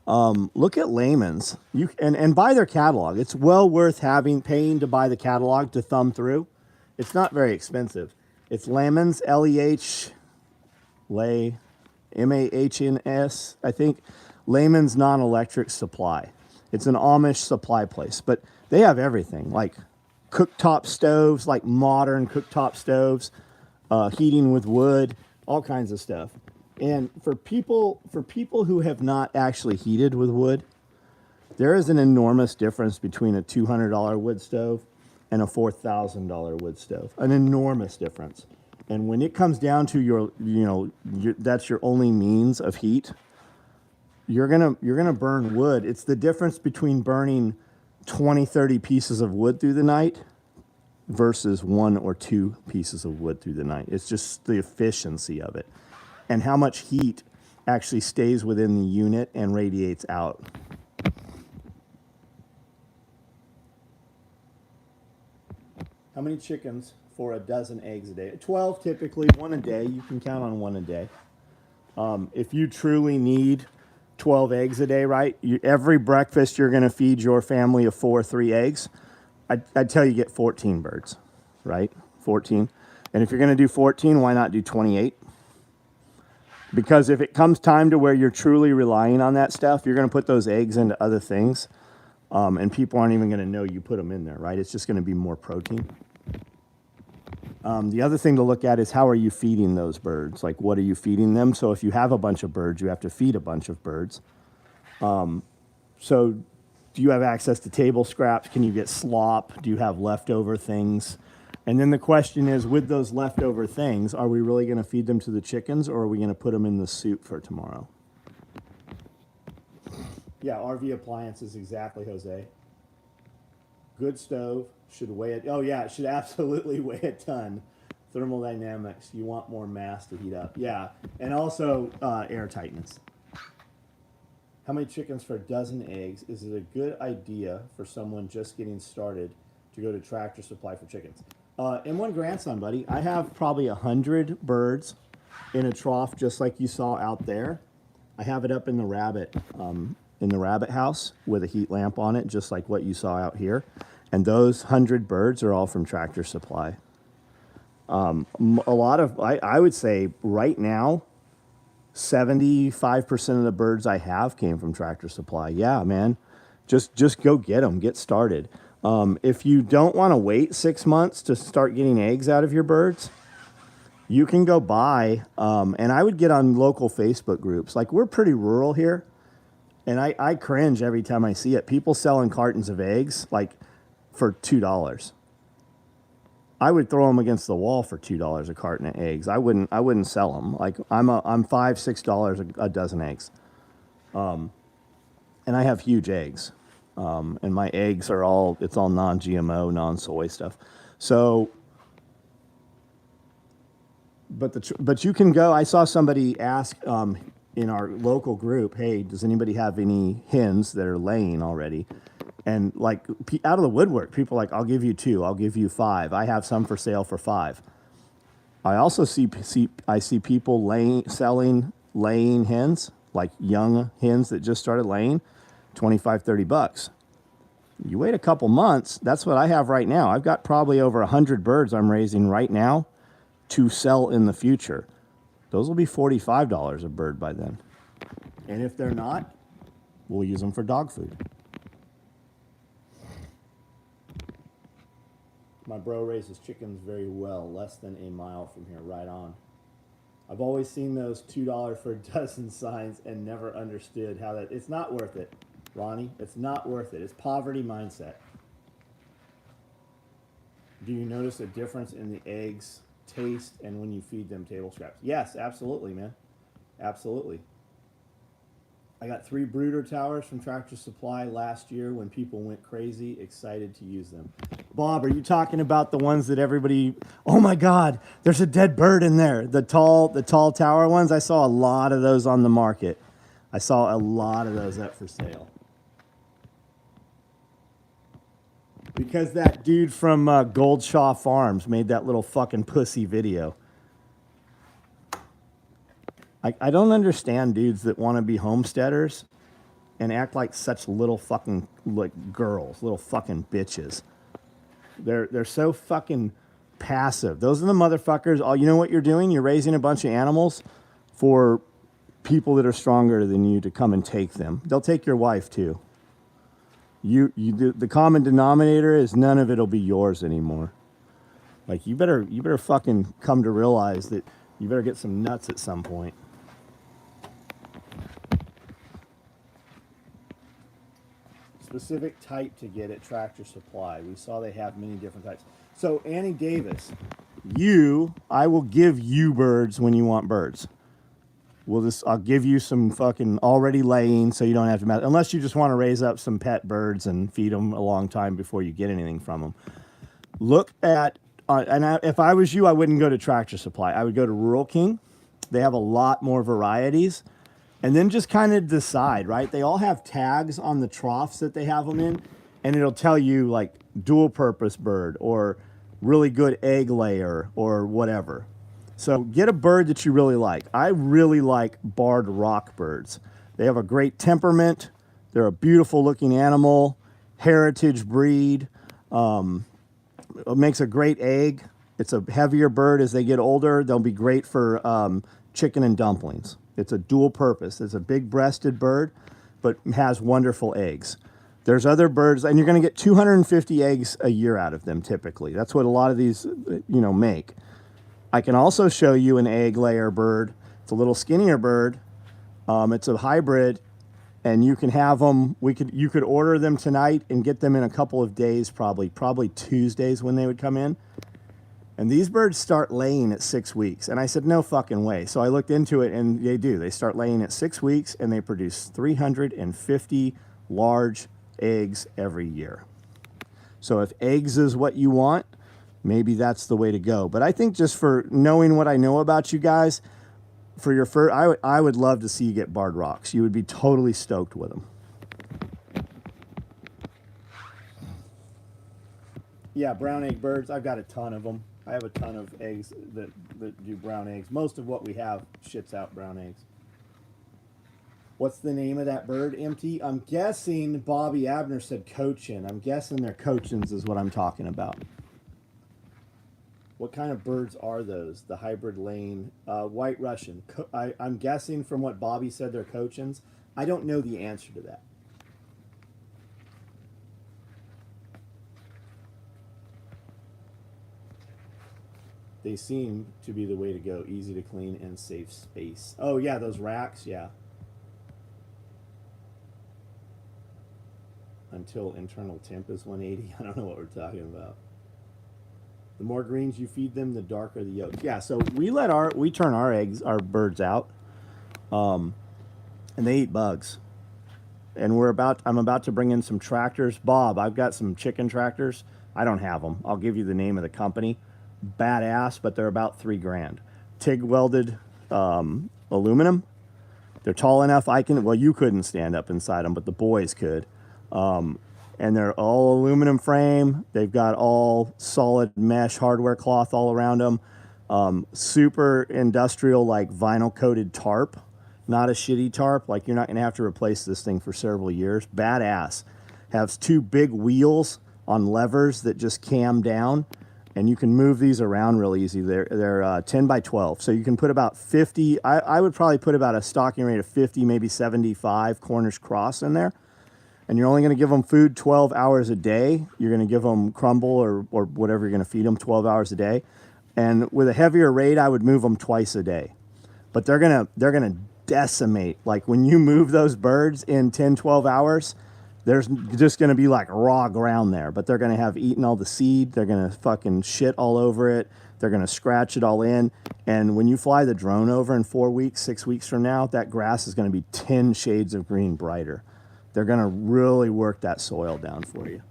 look at Layman's. And buy their catalog. It's well worth paying to buy the catalog to thumb through. It's not very expensive. It's Layman's, L-E-H, Lay, M-A-H-N-S, I think. Layman's Non-Electric Supply. It's an Amish supply place, but they have everything, like cooktop stoves, like modern cooktop stoves, heating with wood, all kinds of stuff. And for people who have not actually heated with wood, there is an enormous difference between a $200 wood stove and a $4,000 wood stove. An enormous difference. And when it comes down to that's your only means of heat, you're gonna burn wood. It's the difference between burning 20, 30 pieces of wood through the night versus 1 or 2 pieces of wood through the night. It's just the efficiency of it and how much heat actually stays within the unit and radiates out. How many chickens for a dozen eggs a day? 12 typically, 1 a day. You can count on 1 a day. If you truly need 12 eggs a day, right? Every breakfast you're going to feed your family of 3 eggs. I'd tell you get 14 birds, right? 14. And if you're going to do 14, why not do 28? Because if it comes time to where you're truly relying on that stuff, you're going to put those eggs into other things, and people aren't even going to know you put them in there, right? It's just going to be more protein. The other thing to look at is how are you feeding those birds? Like, what are you feeding them? So if you have a bunch of birds, you have to feed a bunch of birds. So do you have access to table scraps? Can you get slop? Do you have leftover things? And then the question is, with those leftover things, are we really going to feed them to the chickens, or are we going to put them in the soup for tomorrow? Yeah, RV appliances, exactly, Jose. Good stove should weigh it. Oh yeah, it should absolutely weigh a ton. Thermodynamics, you want more mass to heat up. Yeah, and also air tightness. How many chickens for a dozen eggs? Is it a good idea for someone just getting started to go to Tractor Supply for chickens? In one grandson, buddy, I have probably 100 birds in a trough just like you saw out there. I have it up in the rabbit house with a heat lamp on it, just like what you saw out here. And those 100 birds are all from Tractor Supply. A lot of, I would say right now, 75% of the birds I have came from Tractor Supply. Yeah, man, just go get them, get started. If you don't want to wait 6 months to start getting eggs out of your birds, you can go buy, and I would get on local Facebook groups. Like, we're pretty rural here, and I cringe every time I see it. People selling cartons of eggs, like, for $2. I would throw them against the wall for $2 a carton of eggs. I wouldn't sell them. Like, I'm $5, $6 a dozen eggs. And I have huge eggs. And my eggs are it's all non-GMO, non-soy stuff. So, but you can go. I saw somebody ask in our local group, hey, does anybody have any hens that are laying already? And like out of the woodwork, people are like, I'll give you 2, I'll give you 5. I have some for sale for 5. I also see people selling laying hens, like young hens that just started laying, $25, $30. You wait a couple months, that's what I have right now. I've got probably over 100 birds I'm raising right now to sell in the future. Those will be $45 a bird by then. And if they're not, we'll use them for dog food. My bro raises chickens very well, less than a mile from here, right on. I've always seen those $2 for a dozen signs and never understood how that, it's not worth it, Ronnie. It's not worth it. It's poverty mindset. Do you notice a difference in the eggs taste and when you feed them table scraps? Yes, absolutely, man. Absolutely. I got 3 brooder towers from Tractor Supply last year when people went crazy, excited to use them. Bob, are you talking about the ones that everybody, oh my God, there's a dead bird in there. The tall tower ones, I saw a lot of those on the market. I saw a lot of those up for sale. Because that dude from Goldshaw Farms made that little fucking pussy video. I don't understand dudes that want to be homesteaders and act like such little fucking like girls, little fucking bitches. They're so fucking passive. Those are the motherfuckers. Oh, you know what you're doing? You're raising a bunch of animals for people that are stronger than you to come and take them. They'll take your wife too. The common denominator is none of it'll be yours anymore. Like you better fucking come to realize that you better get some nuts at some point. Specific type to get at Tractor Supply. We saw they have many different types. So Annie Davis, I will give you birds when you want birds. I'll give you some fucking already laying so you don't have to mess, unless you just want to raise up some pet birds and feed them a long time before you get anything from them. Look at, if I was you, I wouldn't go to Tractor Supply. I would go to Rural King. They have a lot more varieties. And then just kind of decide, right? They all have tags on the troughs that they have them in, and it'll tell you like dual purpose bird or really good egg layer or whatever. So get a bird that you really like. I really like barred rock birds. They have a great temperament. They're a beautiful looking animal, heritage breed. It makes a great egg. It's a heavier bird as they get older. They'll be great for chicken and dumplings. It's a dual purpose. It's a big breasted bird, but has wonderful eggs. There's other birds, and you're going to get 250 eggs a year out of them typically. That's what a lot of these, make. I can also show you an egg layer bird. It's a little skinnier bird. It's a hybrid, and you can have them. You could order them tonight and get them in a couple of days, probably Tuesdays when they would come in. And these birds start laying at 6 weeks. And I said, no fucking way. So I looked into it, and they do. They start laying at 6 weeks, and they produce 350 large eggs every year. So if eggs is what you want, maybe that's the way to go. But I think just for knowing what I know about you guys, for your fur, I would love to see you get barred rocks. You would be totally stoked with them. Yeah, brown egg birds. I've got a ton of them. I have a ton of eggs that do brown eggs. Most of what we have shits out brown eggs. What's the name of that bird, MT? I'm guessing Bobby Abner said cochin. I'm guessing they're cochins is what I'm talking about. What kind of birds are those? The hybrid lane, white Russian. I'm guessing from what Bobby said they're cochins. I don't know the answer to that. They seem to be the way to go. Easy to clean and safe space. Oh yeah, those racks, yeah. Until internal temp is 180. I don't know what we're talking about. The more greens you feed them, the darker the yolk. Yeah, so we turn our birds out, and they eat bugs. And I'm about to bring in some tractors. Bob, I've got some chicken tractors. I don't have them. I'll give you the name of the company. Badass, but they're about $3,000. TIG welded aluminum. They're tall enough. You couldn't stand up inside them, but the boys could. And they're all aluminum frame. They've got all solid mesh hardware cloth all around them. Super industrial, like vinyl coated tarp. Not a shitty tarp. Like you're not going to have to replace this thing for several years. Badass. Has 2 big wheels on levers that just cam down. And you can move these around real easy. They're 10 by 12. So you can put about 50. I would probably put about a stocking rate of 50, maybe 75 corners cross in there. And you're only going to give them food 12 hours a day. You're going to give them crumble or whatever you're going to feed them 12 hours a day. And with a heavier rate, I would move them twice a day. But they're going to decimate. Like when you move those birds in 10, 12 hours, there's just going to be like raw ground there. But they're going to have eaten all the seed. They're going to fucking shit all over it. They're going to scratch it all in. And when you fly the drone over in 4 weeks, 6 weeks from now, that grass is going to be 10 shades of green brighter. They're going to really work that soil down for you.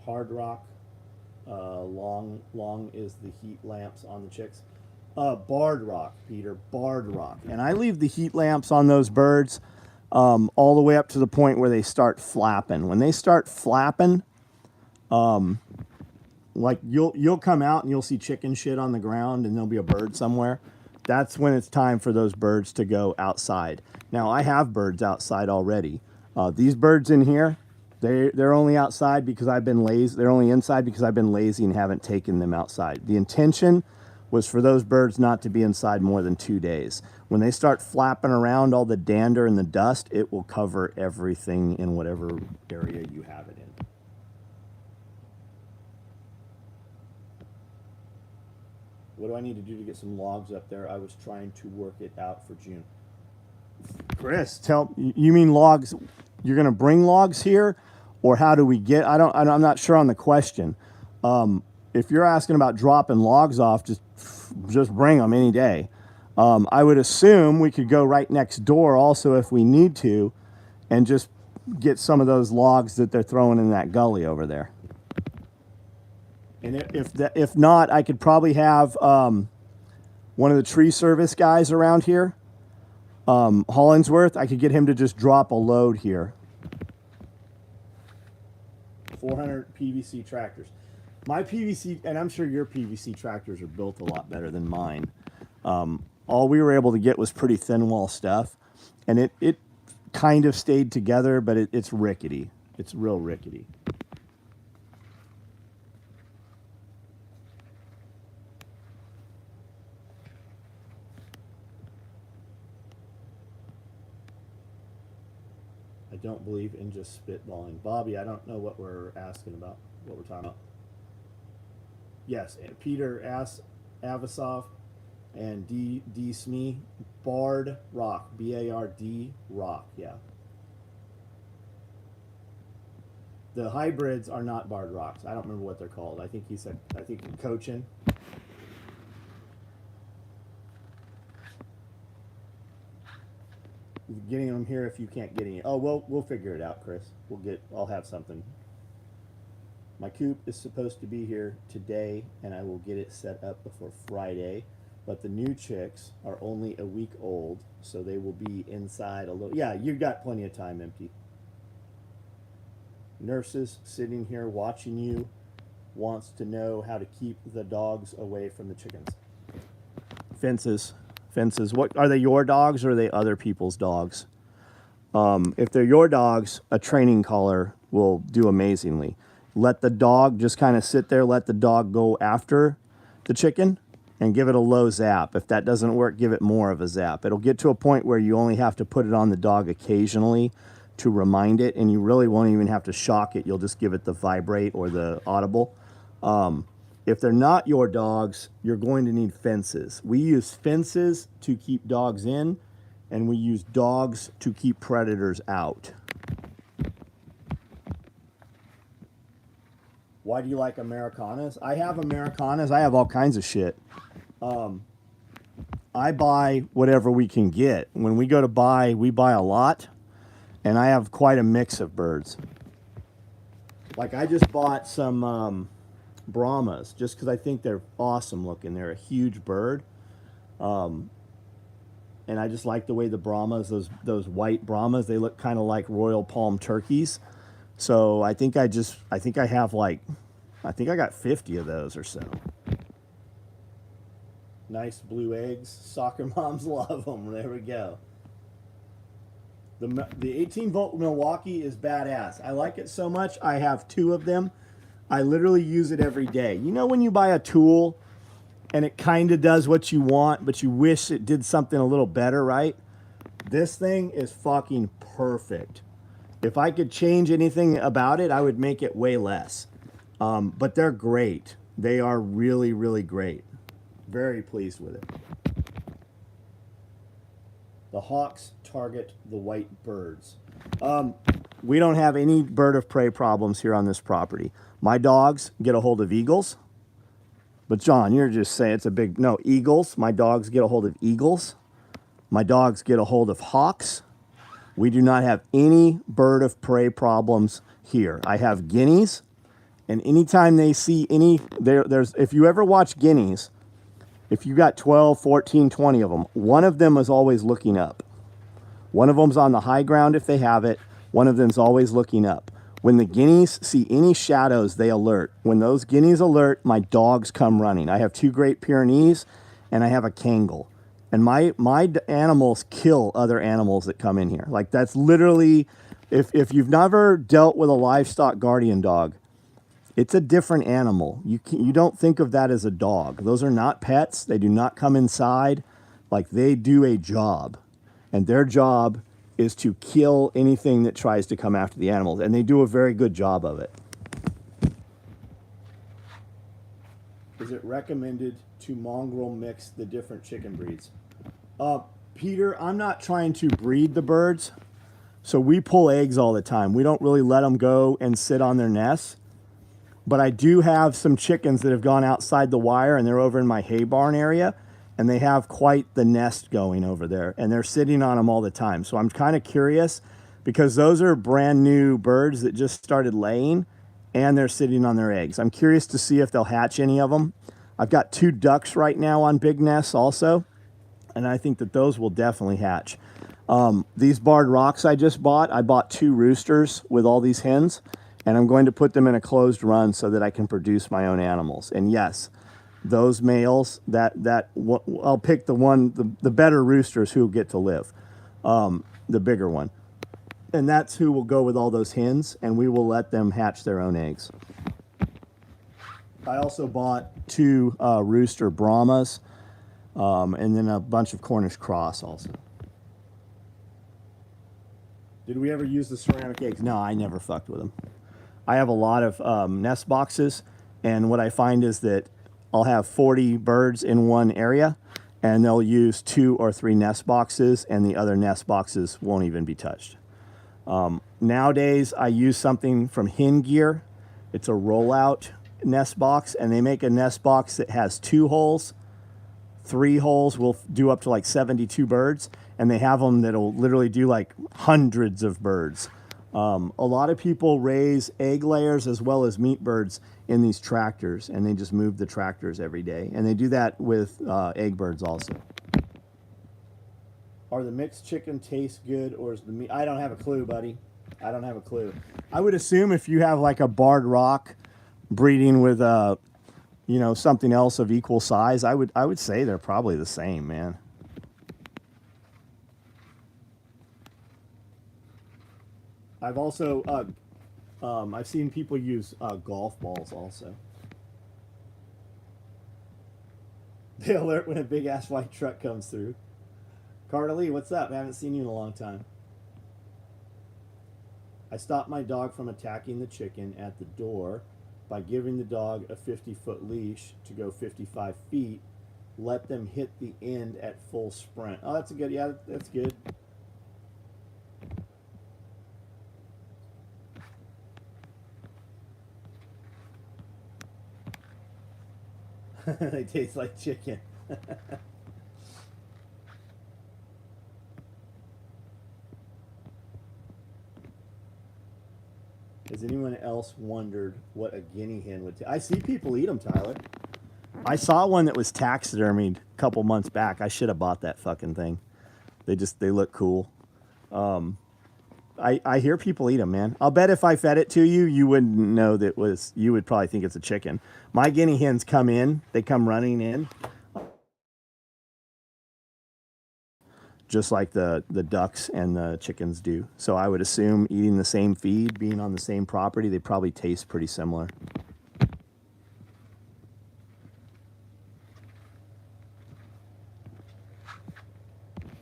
Hard rock. Long is the heat lamps on the chicks. Barred rock, Peter. Barred rock. And I leave the heat lamps on those birds all the way up to the point where they start flapping. When they start flapping, like you'll come out and you'll see chicken shit on the ground and there'll be a bird somewhere. That's when it's time for those birds to go outside. Now, I have birds outside already. These birds in here, they're only outside because I've been lazy. They're only inside because I've been lazy and haven't taken them outside. The intention was for those birds not to be inside more than 2 days. When they start flapping around, all the dander and the dust, it will cover everything in whatever area you have it in. What do I need to do to get some logs up there? I was trying to work it out for June. Chris, you mean logs? You're going to bring logs here, or how do we get? I'm not sure on the question. If you're asking about dropping logs off, just bring them any day. I would assume we could go right next door also if we need to, and just get some of those logs that they're throwing in that gully over there. And if not, I could probably have one of the tree service guys around here, Hollingsworth. I could get him to just drop a load here. 400 PVC tractors. My PVC, and I'm sure your PVC tractors are built a lot better than mine. All we were able to get was pretty thin wall stuff, and it kind of stayed together, but it's rickety. It's real rickety. I don't believe in just spitballing. Bobby, I don't know what we're asking about, what we're talking about. Yes, Peter Avasov and D Smee, Bard Rock, B-A-R-D Rock, yeah. The hybrids are not barred rocks. I don't remember what they're called. I think he said, Cochin. Getting them here if you can't get any. Oh, we'll figure it out, Chris. I'll have something. My coop is supposed to be here today, and I will get it set up before Friday. But the new chicks are only a week old, so they will be inside a little. Yeah, you've got plenty of time, Empty. Nurses sitting here watching you, wants to know how to keep the dogs away from the chickens. Fences. Fences. What are they, your dogs or are they other people's dogs? If they're your dogs, a training collar will do amazingly. Let the dog just kind of sit there, let the dog go after the chicken and give it a low zap. If that doesn't work, give it more of a zap. It'll get to a point where you only have to put it on the dog occasionally to remind it, and you really won't even have to shock it. You'll just give it the vibrate or the audible. If they're not your dogs, you're going to need fences. We use fences to keep dogs in, and we use dogs to keep predators out. Why do you like Americanas? I have Americanas. I have all kinds of shit. I buy whatever we can get. When we go to buy, we buy a lot, and I have quite a mix of birds. Like I just bought some Brahmas just because I think they're awesome looking. They're a huge bird. And I just like the way the Brahmas, those white Brahmas, they look kind of like royal palm turkeys. So I think I got 50 of those or so. Nice blue eggs. Soccer moms love them. There we go. The 18 volt Milwaukee is badass. I like it so much. I have 2 of them. I literally use it every day. You know when you buy a tool and it kind of does what you want, but you wish it did something a little better, right? This thing is fucking perfect. If I could change anything about it, I would make it way less. But they're great. They are really, really great. Very pleased with it. The hawks target the white birds. We don't have any bird of prey problems here on this property. My dogs get a hold of eagles. But John, you're just saying it's a big, no, eagles. My dogs get a hold of eagles. My dogs get a hold of hawks. We do not have any bird of prey problems here. I have guineas, and anytime they see any, there's, if you ever watch guineas, if you got 12, 14, 20 of them, one of them is always looking up. One of them's on the high ground if they have it. One of them's always looking up. When the guineas see any shadows, they alert. When those guineas alert, my dogs come running. I have 2 Great Pyrenees, and I have a Kangal. And my animals kill other animals that come in here. Like that's literally, if you've never dealt with a livestock guardian dog, it's a different animal. You don't think of that as a dog. Those are not pets. They do not come inside. Like they do a job, and their job is to kill anything that tries to come after the animals, and they do a very good job of it. Is it recommended to mongrel mix the different chicken breeds? Peter, I'm not trying to breed the birds, so we pull eggs all the time. We don't really let them go and sit on their nests, but I do have some chickens that have gone outside the wire, and they're over in my hay barn area, and they have quite the nest going over there, and they're sitting on them all the time. So I'm kind of curious because those are brand new birds that just started laying, and they're sitting on their eggs. I'm curious to see if they'll hatch any of them. I've got 2 ducks right now on big nests also, and I think that those will definitely hatch. These barred rocks I just bought, I bought 2 roosters with all these hens, and I'm going to put them in a closed run so that I can produce my own animals. And yes, those males, I'll pick the better roosters who get to live, the bigger one. And that's who will go with all those hens, and we will let them hatch their own eggs. I also bought 2 rooster Brahmas, and then a bunch of Cornish cross also. Did we ever use the ceramic eggs? No, I never fucked with them. I have a lot of nest boxes, and what I find is that I'll have 40 birds in one area, and they'll use 2 or 3 nest boxes, and the other nest boxes won't even be touched. Nowadays, I use something from Hen Gear. It's a rollout nest box, and they make a nest box that has 2 holes. 3 holes will do up to like 72 birds, and they have them that'll literally do like hundreds of birds. A lot of people raise egg layers as well as meat birds in these tractors, and they just move the tractors every day. And they do that with egg birds also. Are the mixed chicken taste good, or is the meat? I don't have a clue, buddy. I don't have a clue. I would assume if you have like a barred rock breeding with you know, something else of equal size, I would say they're probably the same, man. I've also I've seen people use golf balls also. They alert when a big ass white truck comes through. Carter Lee, what's up? I haven't seen you in a long time. I stopped my dog from attacking the chicken at the door by giving the dog a 50-foot leash to go 55 feet. Let them hit the end at full sprint. Oh, that's a good, yeah, that's good. They taste like chicken. Has anyone else wondered what a guinea hen would taste? I see people eat them, Tyler. I saw one that was taxidermied a couple months back. I should have bought that fucking thing. They look cool. I hear people eat them, man. I'll bet if I fed it to you, you wouldn't know that was. You would probably think it's a chicken. My guinea hens come in. They come running in, just like the ducks and the chickens do. So I would assume eating the same feed, being on the same property, they probably taste pretty similar.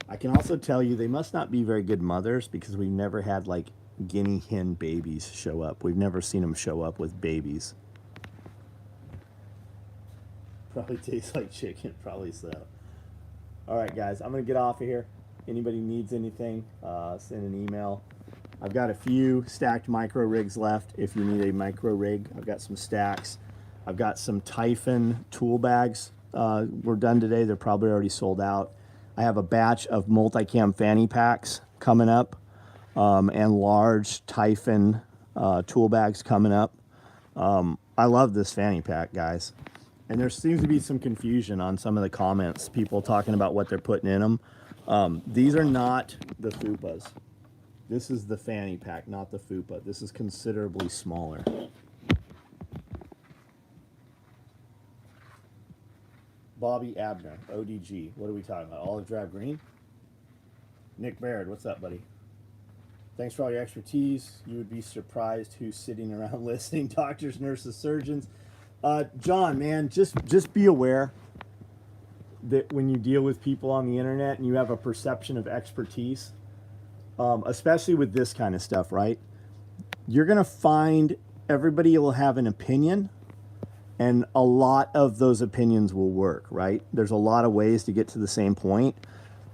I can also tell you they must not be very good mothers because we've never had like guinea hen babies show up. We've never seen them show up with babies. Probably tastes like chicken, probably so. All right, guys, I'm going to get off of here. Anybody needs anything, send an email. I've got a few stacked micro rigs left if you need a micro rig. I've got some stacks. I've got some Typhon tool bags. We're done today. They're probably already sold out. I have a batch of multicam fanny packs coming up, and large Typhon tool bags coming up. I love this fanny pack, guys. And there seems to be some confusion on some of the comments, people talking about what they're putting in them. These are not the fupas. This is the fanny pack, not the fupa. This is considerably smaller. Bobby Abner, ODG. What are we talking about? Olive drab green? Nick Baird, what's up, buddy? Thanks for all your expertise. You would be surprised who's sitting around listening. Doctors, nurses, surgeons. John, man, just be aware that when you deal with people on the internet and you have a perception of expertise, especially with this kind of stuff, right? You're going to find everybody will have an opinion, and a lot of those opinions will work, right? There's a lot of ways to get to the same point.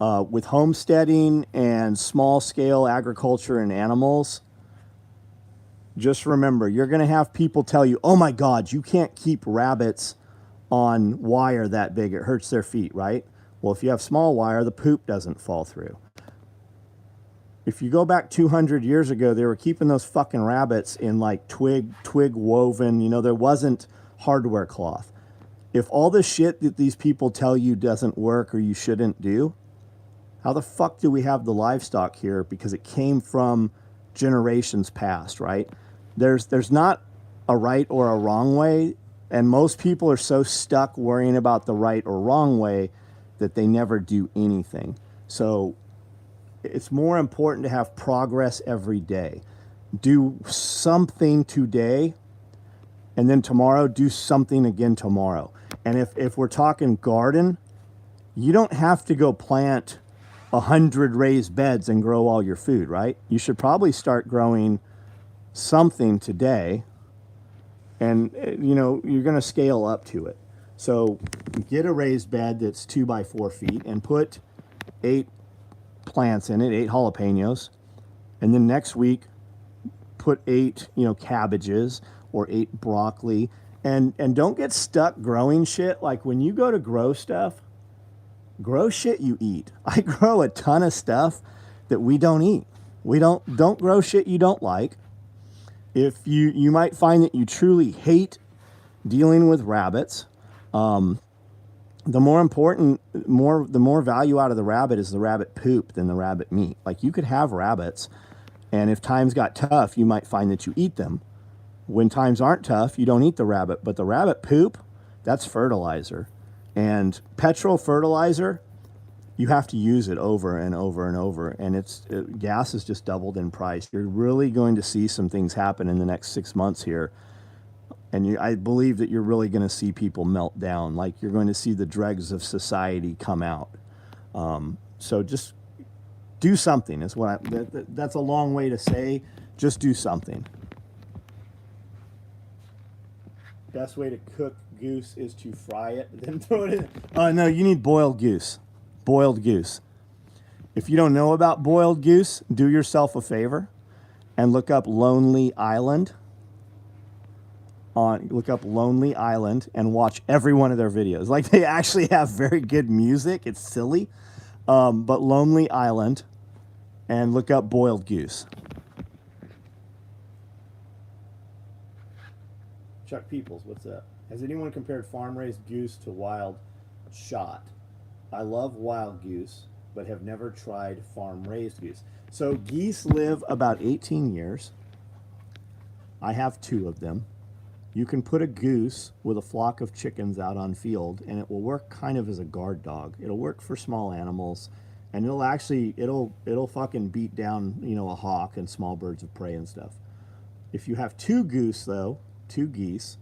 With homesteading and small-scale agriculture and animals, just remember, you're going to have people tell you, oh my God, you can't keep rabbits on wire that big. It hurts their feet, right? Well, if you have small wire, the poop doesn't fall through. If you go back 200 years ago, they were keeping those fucking rabbits in like twig woven, you know, there wasn't hardware cloth. If all the shit that these people tell you doesn't work or you shouldn't do, how the fuck do we have the livestock here? Because it came from generations past, right? There's not a right or a wrong way, and most people are so stuck worrying about the right or wrong way that they never do anything. So it's more important to have progress every day. Do something today, and then tomorrow do something again tomorrow. And if we're talking garden, you don't have to go plant 100 raised beds and grow all your food, right? You should probably start growing something today, and you know, you're going to scale up to it. So get a raised bed that's 2 by 4 feet and put 8 plants in it, 8 jalapenos, and then next week put 8, you know, cabbages or 8 broccoli, and don't get stuck growing shit. Like when you go to grow stuff, grow shit you eat. I grow a ton of stuff that we don't eat. Don't grow shit you don't like. If you might find that you truly hate dealing with rabbits. The more value out of the rabbit is the rabbit poop than the rabbit meat. Like, you could have rabbits, and if times got tough, you might find that you eat them. When times aren't tough, you don't eat the rabbit. But the rabbit poop, that's fertilizer. And petrol fertilizer, you have to use it over and over and over. And gas has just doubled in price. You're really going to see some things happen in the next 6 months here. And I believe that you're really going to see people melt down. Like, you're going to see the dregs of society come out. So just do something. Is what that's a long way to say. Just do something. Best way to cook goose is to fry it, then throw it in. No, you need boiled goose. Boiled goose. If you don't know about boiled goose, do yourself a favor and look up Lonely Island. Look up Lonely Island and watch every one of their videos. Like, they actually have very good music. It's silly. But Lonely Island, and look up boiled goose. Chuck Peoples, what's up? Has anyone compared farm-raised goose to wild shot? I love wild goose, but have never tried farm-raised goose. So geese live about 18 years. I have 2 of them. You can put a goose with a flock of chickens out on field, and it will work kind of as a guard dog. It'll work for small animals, and it'll fucking beat down, a hawk and small birds of prey and stuff. If you have 2 goose, though, 2 geese,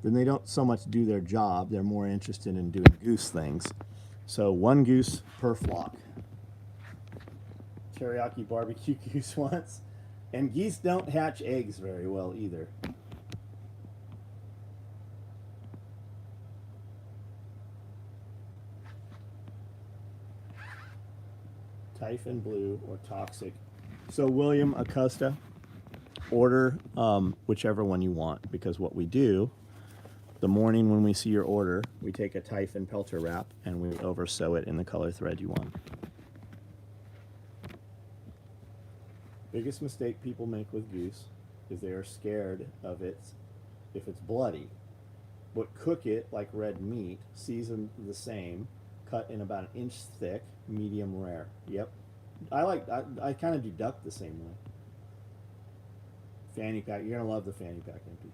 then they don't so much do their job. They're more interested in doing goose things. So 1 goose per flock. Teriyaki barbecue goose once. And geese don't hatch eggs very well either. Typhon blue or toxic. So William Acosta, order whichever one you want, because what we do, the morning when we see your order, we take a Typhon Pelter wrap and we oversew it in the color thread you want. Biggest mistake people make with goose is they are scared of it if it's bloody. But cook it like red meat, season the same, cut in about 1 inch thick, medium rare. Yep. I kind of deduct the same way. Fanny pack. You're going to love the fanny pack empty.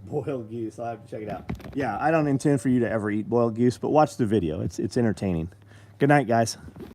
Boiled goose. I'll have to check it out. Yeah, I don't intend for you to ever eat boiled goose, but watch the video. It's entertaining. Good night, guys.